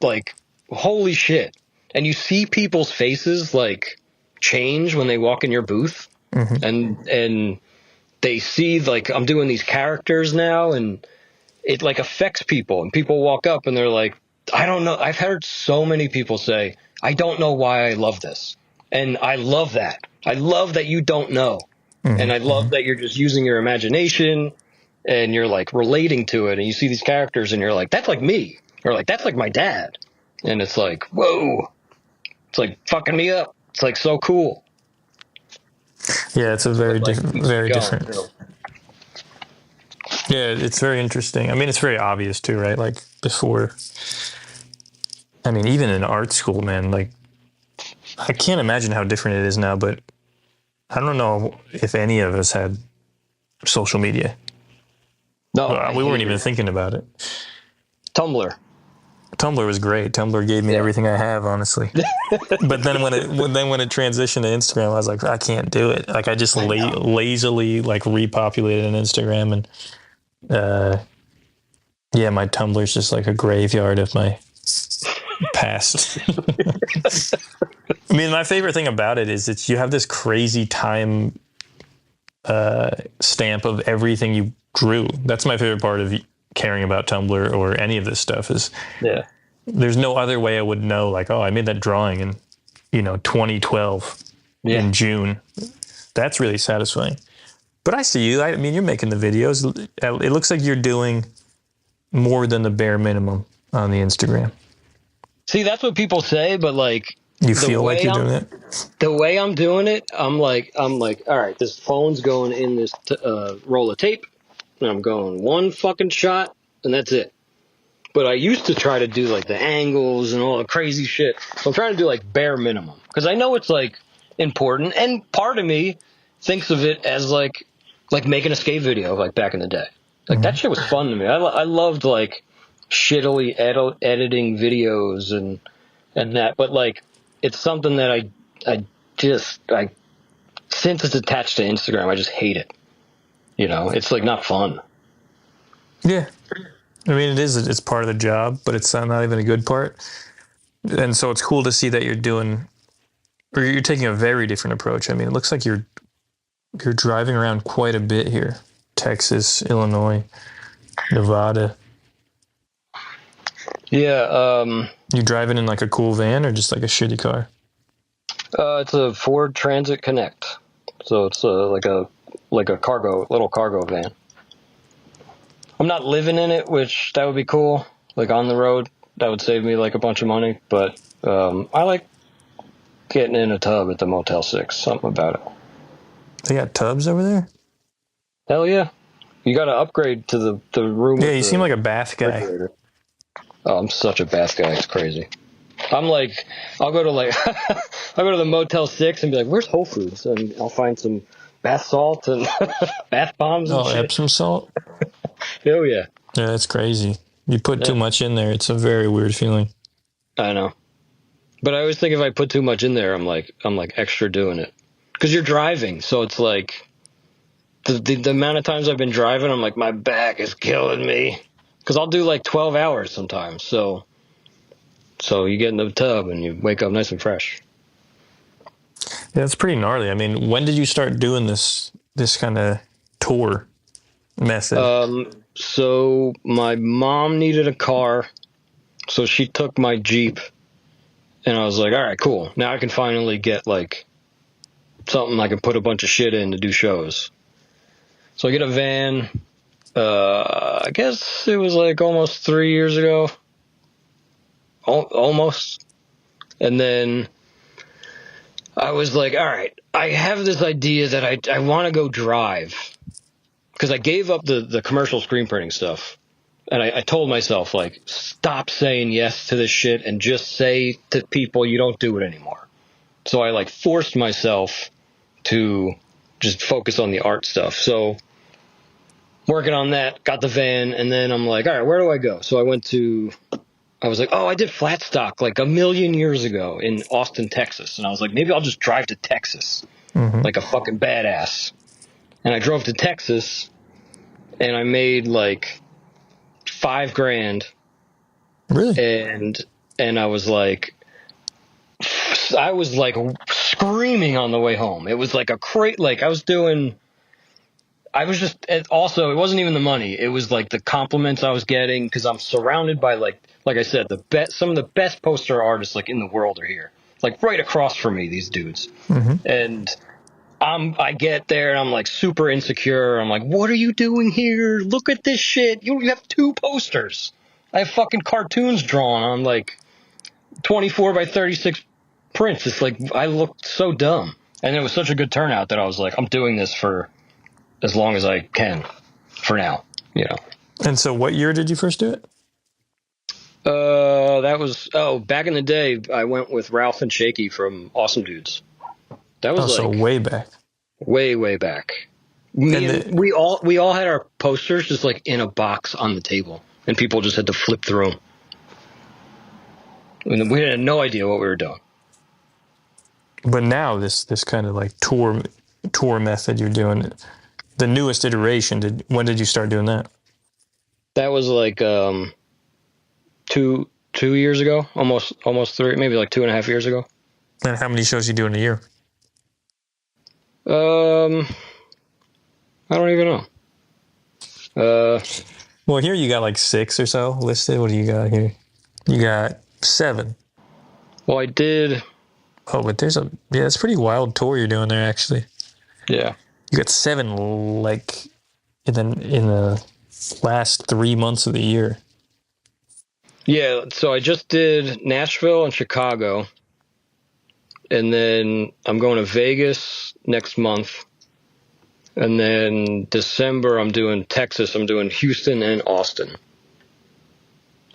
like holy shit, and you see people's faces like change when they walk in your booth, and they see like I'm doing these characters now, and it like affects people, and people walk up and they're like, I don't know. I've heard so many people say, I don't know why I love this. And I love that. I love that you don't know. And I love that you're just using your imagination and you're like relating to it. And you see these characters and you're like, that's like me. Or like, that's like my dad. And it's like, whoa. It's like fucking me up. It's like so cool. Yeah, it's a very different. Too. Yeah, it's very interesting. I mean, it's very obvious too, right? Like before, I mean, even in art school, man, like I can't imagine how different it is now, but I don't know if any of us had social media. No, we weren't even thinking about it. Tumblr was great. Tumblr gave me everything I have, honestly. But then when it transitioned to Instagram, I was like, I can't do it. Like I just lazily like repopulated an Instagram, and my Tumblr's just like a graveyard of my past. I mean, my favorite thing about it is you have this crazy time stamp of everything you drew. That's my favorite part of caring about Tumblr or any of this stuff is there's no other way I would know, like, oh, I made that drawing in 2012 in June. That's really satisfying. But I see you. I mean, you're making the videos. It looks like you're doing more than the bare minimum on the Instagram. See, that's what people say, but like you feel like you're doing it. The way I'm doing it, I'm like, all right, this phone's going in this roll of tape, and I'm going one fucking shot, and that's it. But I used to try to do like the angles and all the crazy shit. So I'm trying to do like bare minimum because I know it's like important, and part of me thinks of it as like making a skate video like back in the day. Like that shit was fun to me. I loved like shittily editing videos and that, but like it's something that I since it's attached to Instagram, I just hate it. It's like not fun. Yeah. I mean, it's part of the job, but it's not even a good part. And so it's cool to see that you're taking a very different approach. I mean, it looks like you're driving around quite a bit here. Texas, Illinois, Nevada. Yeah. You driving in like a cool van or just like a shitty car? It's a Ford Transit Connect. So it's like a little cargo van. I'm not living in it, which that would be cool. Like on the road, that would save me like a bunch of money. But I like getting in a tub at the Motel 6. Something about it. They got tubs over there? Hell yeah. You got to upgrade to the room. Yeah, you seem like a bath guy. Oh, I'm such a bath guy. It's crazy. I'm like, I'll go to the Motel 6 and be like, where's Whole Foods? And I'll find some bath salt and bath bombs and shit. Epsom salt? Hell yeah. Yeah, that's crazy. You put too much in there, it's a very weird feeling. I know. But I always think if I put too much in there, I'm like extra doing it. Because you're driving, so it's like the amount of times I've been driving, I'm like, my back is killing me. Because I'll do like 12 hours sometimes. So you get in the tub and you wake up nice and fresh. Yeah, it's pretty gnarly. I mean, when did you start doing this kind of tour method? So my mom needed a car, so she took my Jeep, and I was like, all right, cool. Now I can finally get like something I can put a bunch of shit in to do shows. So I get a van. I guess it was like almost 3 years ago. Almost. And then I was like, all right, I have this idea that I want to go drive. Because I gave up the commercial screen printing stuff. And I told myself, like, stop saying yes to this shit and just say to people you don't do it anymore. So I, like, forced myself to just focus on the art stuff. So working on that, got the van, and then I'm like, all right, where do I go? So I was like, oh, I did flat stock like a million years ago in Austin, Texas. And I was like, maybe I'll just drive to Texas like a fucking badass. And I drove to Texas, and I made like $5,000. Really? And I was like screaming on the way home. It was like like it wasn't even the money. It was like the compliments I was getting because I'm surrounded by like I said, some of the best poster artists like in the world are here. Like right across from me, these dudes. And I get there and I'm like super insecure. I'm like, what are you doing here? Look at this shit. You have 2 posters. I have fucking cartoons drawn on like 24 by 36 prints. It's like, I looked so dumb. And it was such a good turnout that I was like, I'm doing this for as long as I can for now, you know. And so what year did you first do it? That was, back in the day, I went with Ralph and Shaky from Awesome Dudes. That was so way back. Way back. We all had our posters just like in a box on the table, and people just had to flip through them. And we had no idea what we were doing. But now this kind of like tour method you're doing, the newest iteration. When did you start doing that? That was like 2 years ago, almost 3, maybe like 2.5 years ago. And how many shows you do in a year? I don't even know. Well, here you got like 6 or so listed. What do you got here? You got 7. Well, I did. Oh, but it's a pretty wild tour you're doing there, actually. Yeah. You got 7 like in the last 3 months of the year. Yeah. So I just did Nashville and Chicago, and then I'm going to Vegas next month. And then December, I'm doing Texas. I'm doing Houston and Austin.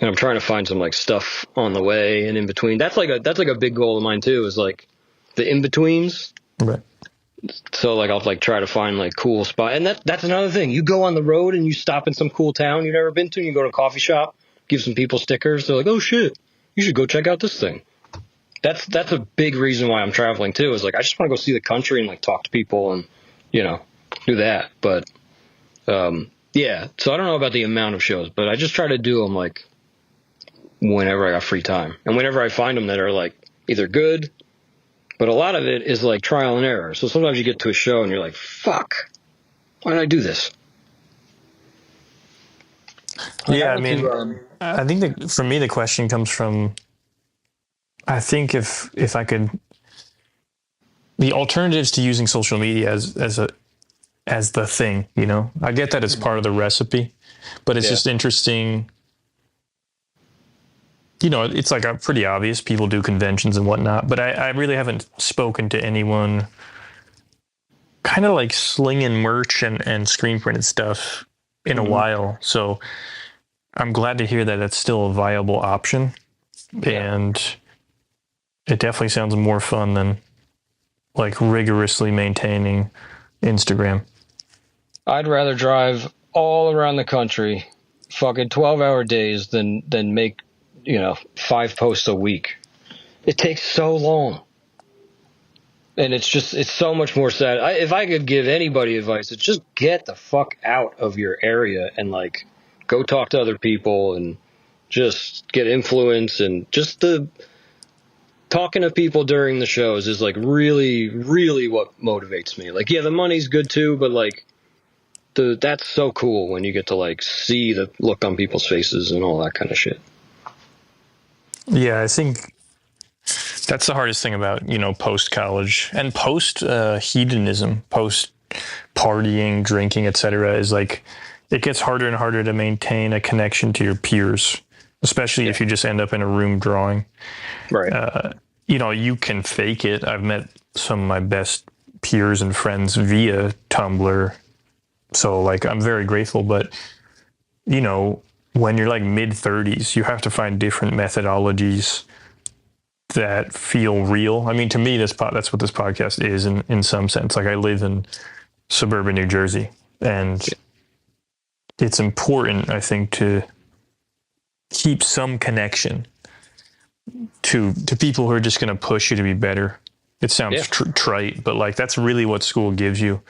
And I'm trying to find some like stuff on the way and in between. That's like a big goal of mine too, is like the in betweens. Right. So like I'll like try to find like cool spot. And that's another thing. You go on the road and you stop in some cool town you've never been to, and you go to a coffee shop, give some people stickers. They're like, oh shit, you should go check out this thing. That's a big reason why I'm traveling too, is like I just want to go see the country and like talk to people and, you know, do that. But yeah, so I don't know about the amount of shows, but I just try to do them like whenever I got free time, and whenever I find them that are like either good, but a lot of it is like trial and error. So sometimes you get to a show and you're like, fuck, why did I do this? Yeah, I mean, I think that for me the question comes from, I think if I could, the alternatives to using social media as the thing, you know, I get that it's part of the recipe, but it's just interesting. You know, it's like pretty obvious people do conventions and whatnot, but I really haven't spoken to anyone kind of like slinging merch and screen printed stuff in a while. So I'm glad to hear that it's still a viable option. Yeah. And it definitely sounds more fun than like rigorously maintaining Instagram. I'd rather drive all around the country fucking 12-hour days than make, 5 posts a week. It takes so long. And it's so much more sad. If I could give anybody advice, it's just get the fuck out of your area and like go talk to other people and just get influence, and just the talking to people during the shows is like really, really what motivates me. Like, yeah, the money's good too, but like that's so cool when you get to like see the look on people's faces and all that kind of shit. Yeah, I think that's the hardest thing about, post college and post hedonism, post partying, drinking, etc. is like it gets harder and harder to maintain a connection to your peers, especially if you just end up in a room drawing. Right. You can fake it. I've met some of my best peers and friends via Tumblr. So like I'm very grateful, but when you're like mid-30s, you have to find different methodologies that feel real. I mean, to me, that's what this podcast is in some sense. Like I live in suburban New Jersey, and it's important, I think, to keep some connection to people who are just going to push you to be better. It sounds trite, but like that's really what school gives you.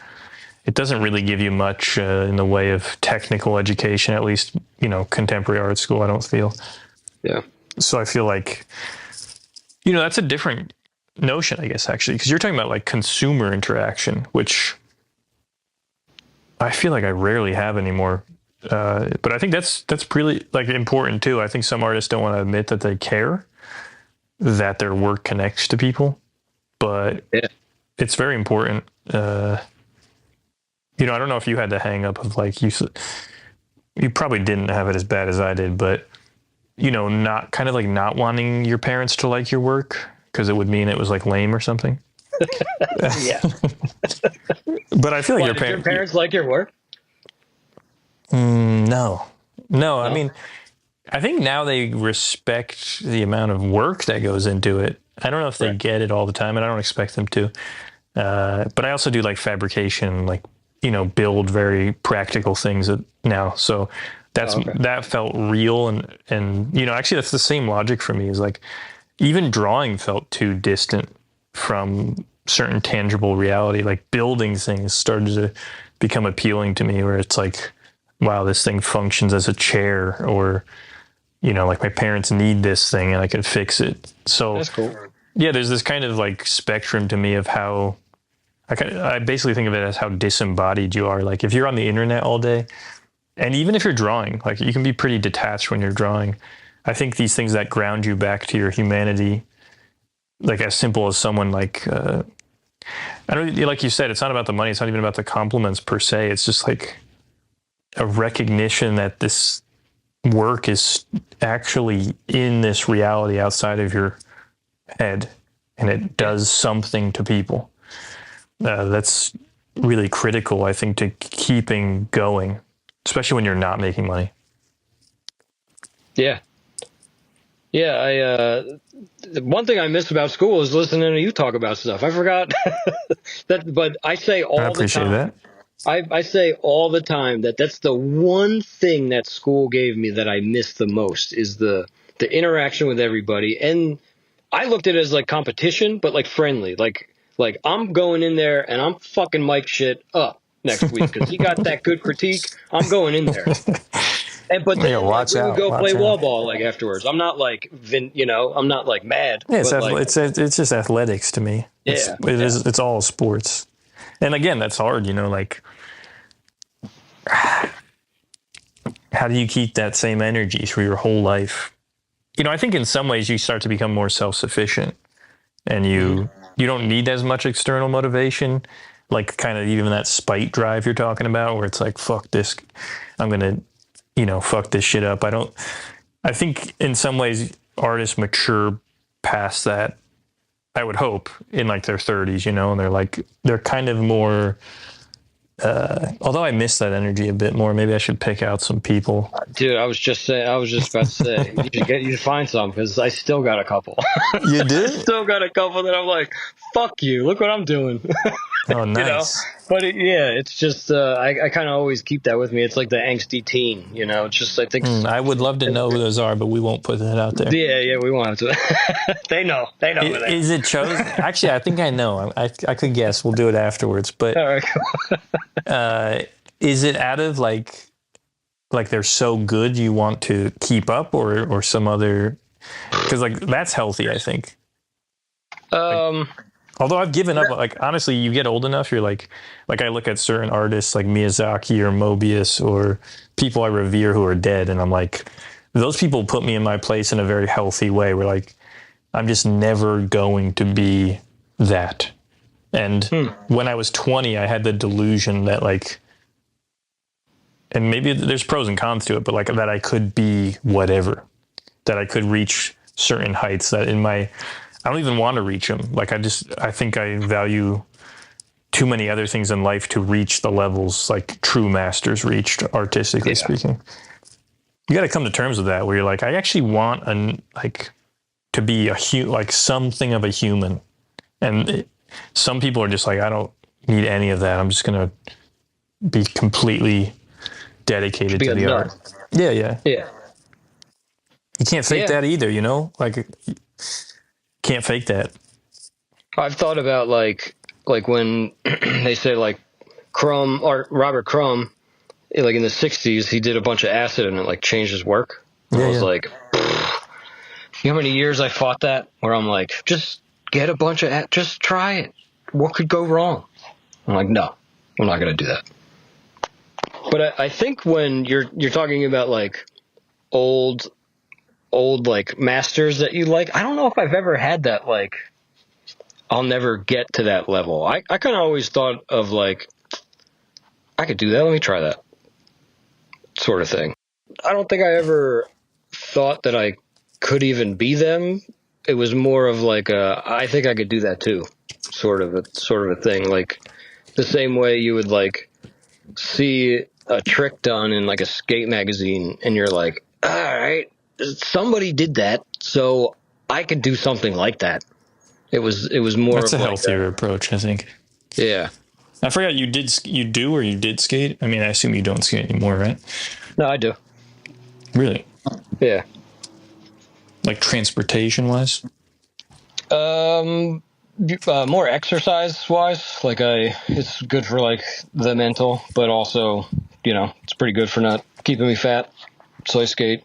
It doesn't really give you much in the way of technical education, at least, contemporary art school, I don't feel. Yeah. So I feel like, that's a different notion, I guess, actually, because you're talking about like consumer interaction, which I feel like I rarely have anymore. But I think that's pretty like important too. I think some artists don't want to admit that they care, that their work connects to people, but it's very important. I don't know if you had the hang up of like, you probably didn't have it as bad as I did, but not wanting your parents to like your work because it would mean it was like lame or something. Yeah. But I feel like your parents like your work? No. I mean, I think now they respect the amount of work that goes into it. I don't know if they get it all the time, and I don't expect them to. But I also do like fabrication, like, build very practical things now. So that felt real. And, actually that's the same logic for me, is like, even drawing felt too distant from certain tangible reality. Like building things started to become appealing to me, where it's like, wow, this thing functions as a chair, or, like my parents need this thing and I can fix it. So that's cool. Yeah, there's this kind of like spectrum to me of how I basically think of it as how disembodied you are. Like if you're on the internet all day, and even if you're drawing, like you can be pretty detached when you're drawing. I think these things that ground you back to your humanity, like as simple as someone like, I don't, like you said, it's not about the money. It's not even about the compliments per se. It's just like a recognition that this work is actually in this reality outside of your head, and it does something to people. That's really critical, I think, to keeping going, especially when you're not making money. Yeah. Yeah, one thing I miss about school is listening to you talk about stuff. I forgot that, but I say all the time. I appreciate that. I say all the time that's the one thing that school gave me that I miss the most, is the interaction with everybody. And I looked at it as like competition, but like friendly. Like I'm going in there and I'm fucking Mike shit up next week because he got that good critique. I'm going in there. But then we would go play wall ball like afterwards. I'm not like I'm not like mad. Yeah, it's just athletics to me. It's all sports. And again, that's hard, like how do you keep that same energy through your whole life? I think in some ways you start to become more self-sufficient, and you don't need as much external motivation, like kind of even that spite drive you're talking about, where it's like, fuck this, I'm going to, fuck this shit up. I think in some ways artists mature past that, I would hope, in like their 30s, and they're kind of more, although I miss that energy a bit more, maybe I should pick out some people. Dude, I was just about to say, you should find some, because I still got a couple. You do? Still got a couple that I'm like, fuck you, look what I'm doing. Oh, you know. nice. But it's just I kind of always keep that with me. It's like the angsty teen, you know. It's just I think. I would love to know who those are, but we won't put that out there. Yeah, we won't have to. They know who they are. Is it chosen? Actually, I think I know. I could guess. We'll do it afterwards. But All right, cool. is it out of like they're so good you want to keep up, or some other? Because like that's healthy, I think. Although I've given up, like honestly, you get old enough, you're like I look at certain artists like Miyazaki or Mobius or people I revere who are dead, and I'm like, those people put me in my place in a very healthy way. Where like, I'm just never going to be that. And when I was 20, I had the delusion that like, and maybe there's pros and cons to it, but like that I could be whatever, that I could reach certain heights that I don't even want to reach them. Like I think I value too many other things in life to reach the levels like true masters reached, artistically speaking. You got to come to terms with that, where you're like, I actually want to be like something of a human. And some people are just like, I don't need any of that. I'm just going to be completely dedicated to the art. Yeah. You can't fake that either, you know? Like, can't fake that. I've thought about like when they say like Crumb or Robert Crumb, like in the '60s, he did a bunch of acid and it like changed his work. I was like, you know how many years I fought that? Where I'm like, just get a bunch of just try it. What could go wrong? I'm like, no, I'm not gonna do that. But I think when you're talking about like old like masters that you like, I don't know if I've ever had that like I'll never get to that level. I kind of always thought of like I could do that, let me try that sort of thing. I don't think I ever thought that I could even be them. It was more of like I think I could do that too sort of a thing, like the same way you would like see a trick done in like a skate magazine and you're like, all right, somebody did that, so I could do something like that. It was more. That's of a like healthier approach, I think. Yeah. I forgot you did skate. I mean, I assume you don't skate anymore, right? No, I do. Really? Yeah. Like transportation wise? More exercise wise. Like it's good for like the mental, but also, you know, it's pretty good for not keeping me fat. So I skate.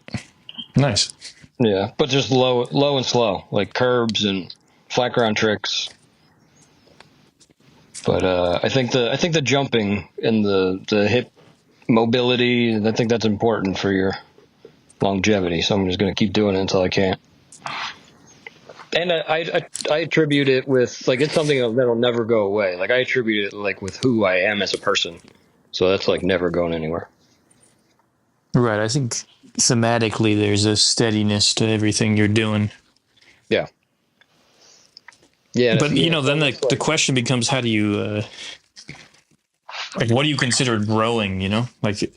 Nice. Yeah, but just low and slow, like curbs and flat ground tricks. But I think the jumping and the hip mobility, I think that's important for your longevity. So I'm just going to keep doing it until I can't. And I attribute it with like it's something that'll never go away. Like I attribute it like with who I am as a person. So that's like never going anywhere. Right. I think thematically there's a steadiness to everything you're doing. Yeah. Yeah. But you know, then the question becomes, how do you like what do you consider growing, you know? Like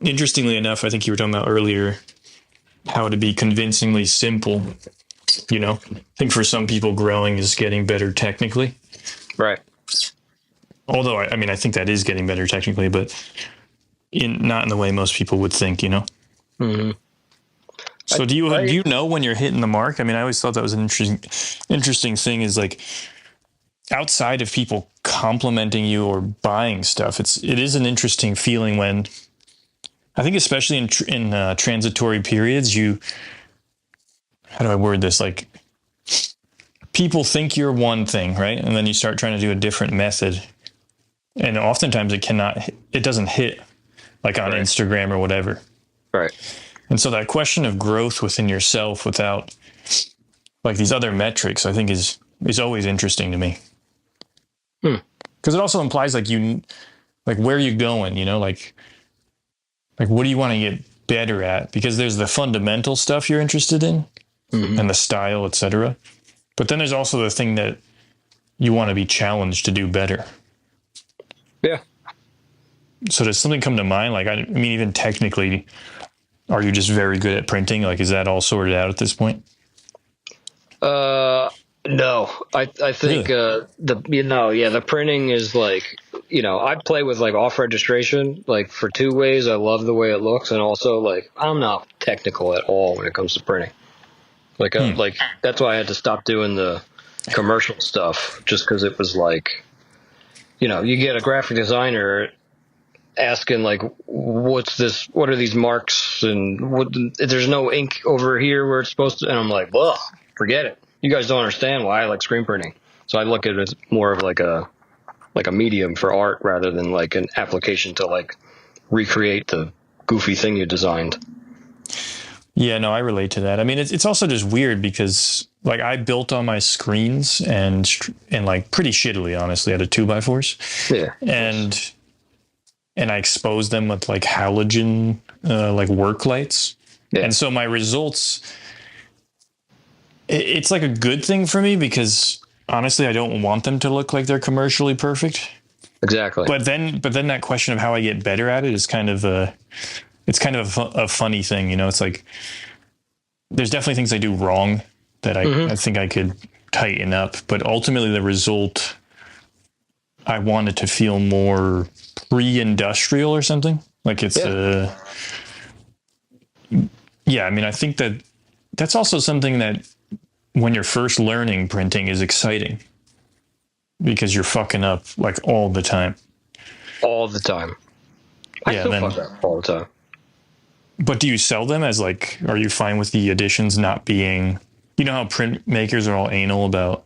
interestingly enough, I think you were talking about earlier how to be convincingly simple. You know, I think for some people growing is getting better technically. Right. Although, I mean, I think that is getting better technically, but not in the way most people would think, you know? Mm-hmm. So do you know when you're hitting the mark? I mean, I always thought that was an interesting thing is like outside of people complimenting you or buying stuff, it is an interesting feeling when I think especially in transitory periods, how do I word this? Like people think you're one thing, right? And then you start trying to do a different method. And oftentimes it doesn't hit like on Instagram or whatever. Right. And so that question of growth within yourself without like these other metrics, I think is always interesting to me. Because it also implies like where are you going, you know, like what do you want to get better at? Because there's the fundamental stuff you're interested in and the style, etc. But then there's also the thing that you want to be challenged to do better. Yeah. So does something come to mind? Like, I mean, even technically, are you just very good at printing? Like, is that all sorted out at this point? No, No, I think Really? the printing is like, I play with like off registration like for two ways. I love the way it looks, and also like I'm not technical at all when it comes to printing. Like that's why I had to stop doing the commercial stuff, just because it was like, you get a graphic designer asking like, what's this? What are these marks? And there's no ink over here where it's supposed to. And I'm like, well, forget it. You guys don't understand why I like screen printing. So I look at it as more of like a medium for art rather than like an application to like recreate the goofy thing you designed. Yeah, no, I relate to that. I mean, it's also just weird because like I built on my screens and like pretty shittily, honestly, out of 2x4s, Yeah. and I exposed them with like halogen like work lights, Yeah. and so my results. It's like a good thing for me because honestly, I don't want them to look like they're commercially perfect. Exactly. But then that question of how I get better at it is kind of a funny thing, It's like there's definitely things I do wrong that I think I could tighten up, but ultimately the result I want it to feel more pre-industrial or something. Like it's yeah. I mean, I think that's also something that when you're first learning printing is exciting because you're fucking up like all the time. All the time. I still fuck up all the time. But do you sell them as like, are you fine with the editions not being, how print makers are all anal about,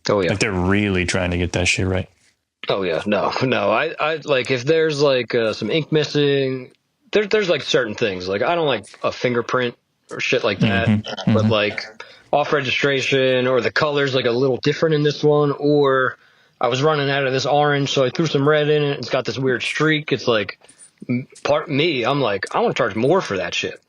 like they're really trying to get that shit right. Oh yeah. No. I like if there's like some ink missing, there's like certain things. Like I don't like a fingerprint or shit like that, but like off registration or the color's like a little different in this one, or I was running out of this orange, so I threw some red in it. It's got this weird streak. It's like I'm like, I want to charge more for that shit,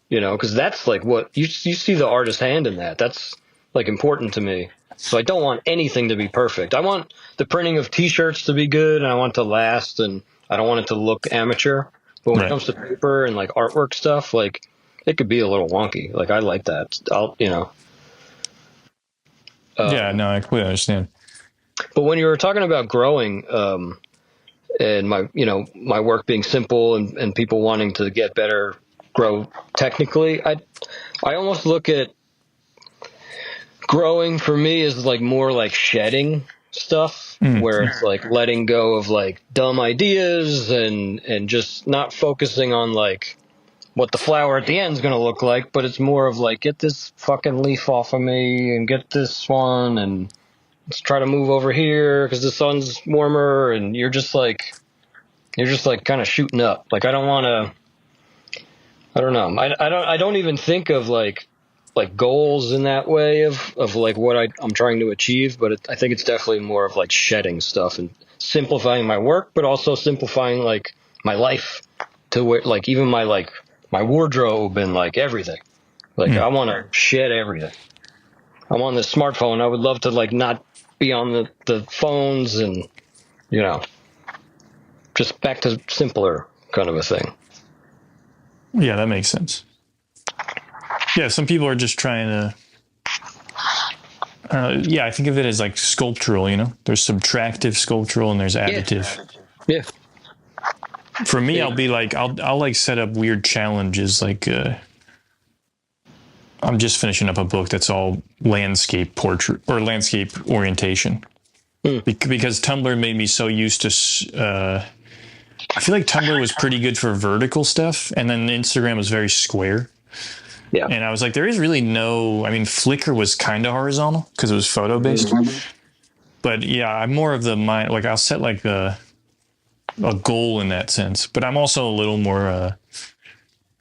because that's like what you see the artist's hand in that. That's like important to me. So I don't want anything to be perfect. I want the printing of T-shirts to be good, and I want it to last, and I don't want it to look amateur. But when it comes to paper and like artwork stuff, like it could be a little wonky. Like I like that. Yeah, no, I completely understand. But when you were talking about growing, and my work being simple and people wanting to get better, grow technically, I almost look at growing for me is like more like shedding stuff, where it's like letting go of like dumb ideas and just not focusing on like what the flower at the end is going to look like, but it's more of like, get this fucking leaf off of me and get this one and let's try to move over here because the sun's warmer, and you're just like kind of shooting up. Like I don't know. I don't even think of like goals in that way of like what I'm trying to achieve, but I think it's definitely more of like shedding stuff and simplifying my work, but also simplifying like my life to where like even my wardrobe and like everything. Like I want to shed everything. I'm on this smartphone. I would love to like not be on the phones and, just back to simpler kind of a thing. Yeah, that makes sense. Yeah, some people are just trying to. I think of it as like sculptural. There's subtractive sculptural and there's additive. Yeah. For me, I'll be like, I'll like set up weird challenges. Like, I'm just finishing up a book that's all landscape portrait or landscape orientation. Because Tumblr made me so used to. I feel like Tumblr was pretty good for vertical stuff, and then Instagram was very square. Yeah. And I was like, there is really no. I mean, Flickr was kind of horizontal because it was photo based. But yeah, I'm more of the mind. Like I'll set like a goal in that sense, but I'm also a little more.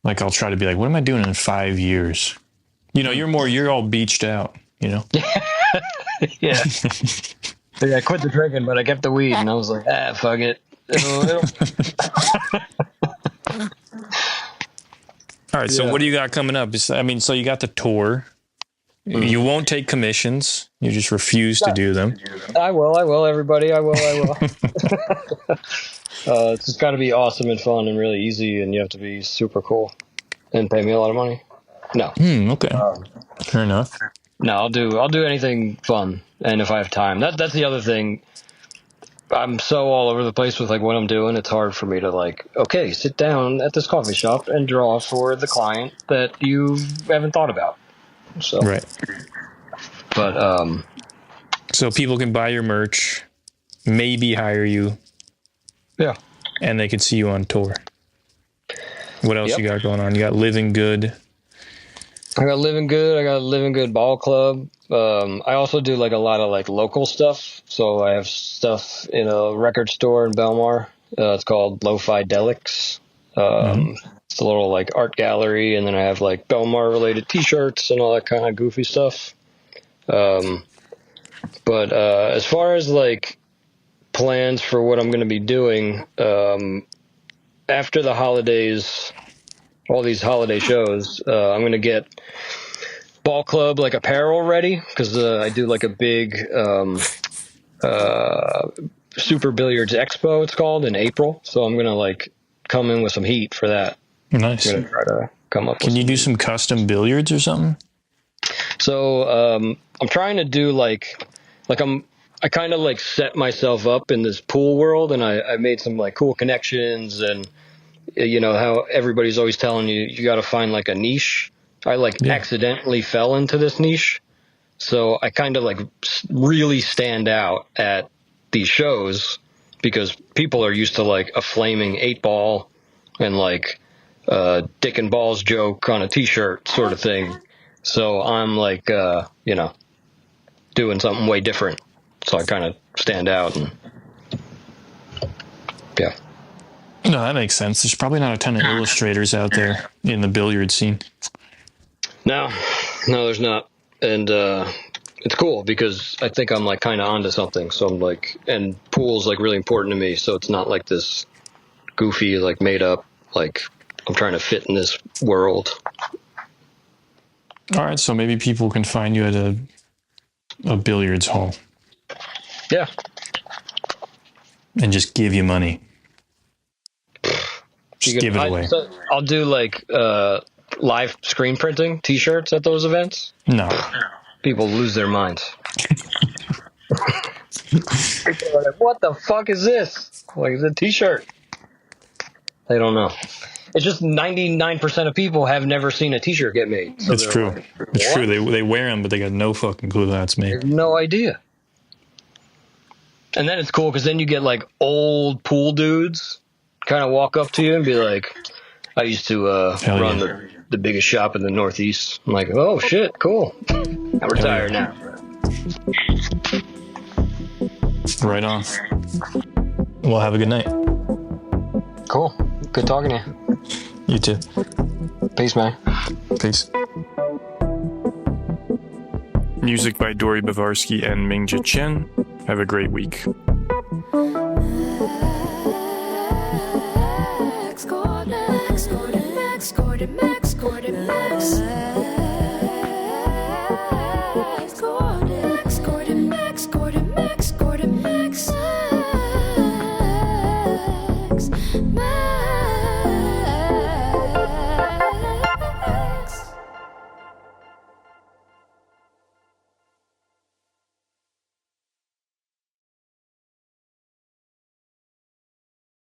Like I'll try to be like, what am I doing in 5 years? You're all beached out. Yeah. I quit the drinking, but I kept the weed, and I was like, fuck it. All right, so what do you got coming up? I mean, so you got the tour. You won't take commissions. You just refuse to do them. I will, everybody. I will. It's just got to be awesome and fun and really easy, and you have to be super cool and pay me a lot of money. No. Okay. Fair enough. No, I'll do anything fun, and if I have time, that's the other thing. I'm so all over the place with like what I'm doing. It's hard for me to like, okay, sit down at this coffee shop and draw for the client that you haven't thought about. So, Right. but So people can buy your merch, maybe hire you, yeah. and they can see you on tour. What else Yep. you got going on? You got Living Good. I got Living Good. I got Living Good Ball Club. I also do like a lot of like local stuff. So I have stuff in a record store in Belmar. It's called Lo-Fi Delics. It's a little like art gallery, and then I have like Belmar related T-shirts and all that kind of goofy stuff. But as far as like plans for what I'm going to be doing after the holidays, all these holiday shows, I'm going to get Ball Club like apparel ready because I do like a big Super Billiards Expo, it's called, in April. So I'm going to like come in with some heat for that. Nice. I'm going to try to come up with Can you do some custom billiards or something? So I'm trying to do like I kind of like set myself up in this pool world, and I made some like cool connections, and you know how everybody's always telling you got to find like a niche. I like accidentally fell into this niche, so I kind of like really stand out at these shows because people are used to like a flaming 8-ball and like dick and balls joke on a t-shirt sort of thing. So I'm like, you know, doing something way different. So I kind of stand out, and yeah. No, that makes sense. There's probably not a ton of illustrators out there in the billiard scene. No, there's not. And it's cool because I think I'm like kind of onto something. So I'm like, and pool's like really important to me. So it's not like this goofy, like made up, like I'm trying to fit in this world. All right, so maybe people can find you at a billiards hall Yeah. and just give you money. Just give it away. So I'll do like live screen printing T-shirts at those events. No. People lose their minds. People are like, what the fuck is this? Like, it's a T-shirt. They don't know. It's just 99% of people have never seen a T-shirt get made. So It's true. like, It's true. They wear them, but they got no fucking clue how it's They made. have no idea. And then it's cool because then you get like old pool dudes kind of walk up to you and be like, I used to run the biggest shop in the Northeast. I'm like, oh shit, cool. I'm retired now. Right on. Well, have a good night. Cool. Good talking to you. You too. Peace, man. Peace. Music by Dory Bavarsky and Mingja Chen. Have a great week. Max, Gordon, Max, Gordon, Max, Gordon, Max, Gordon, Max.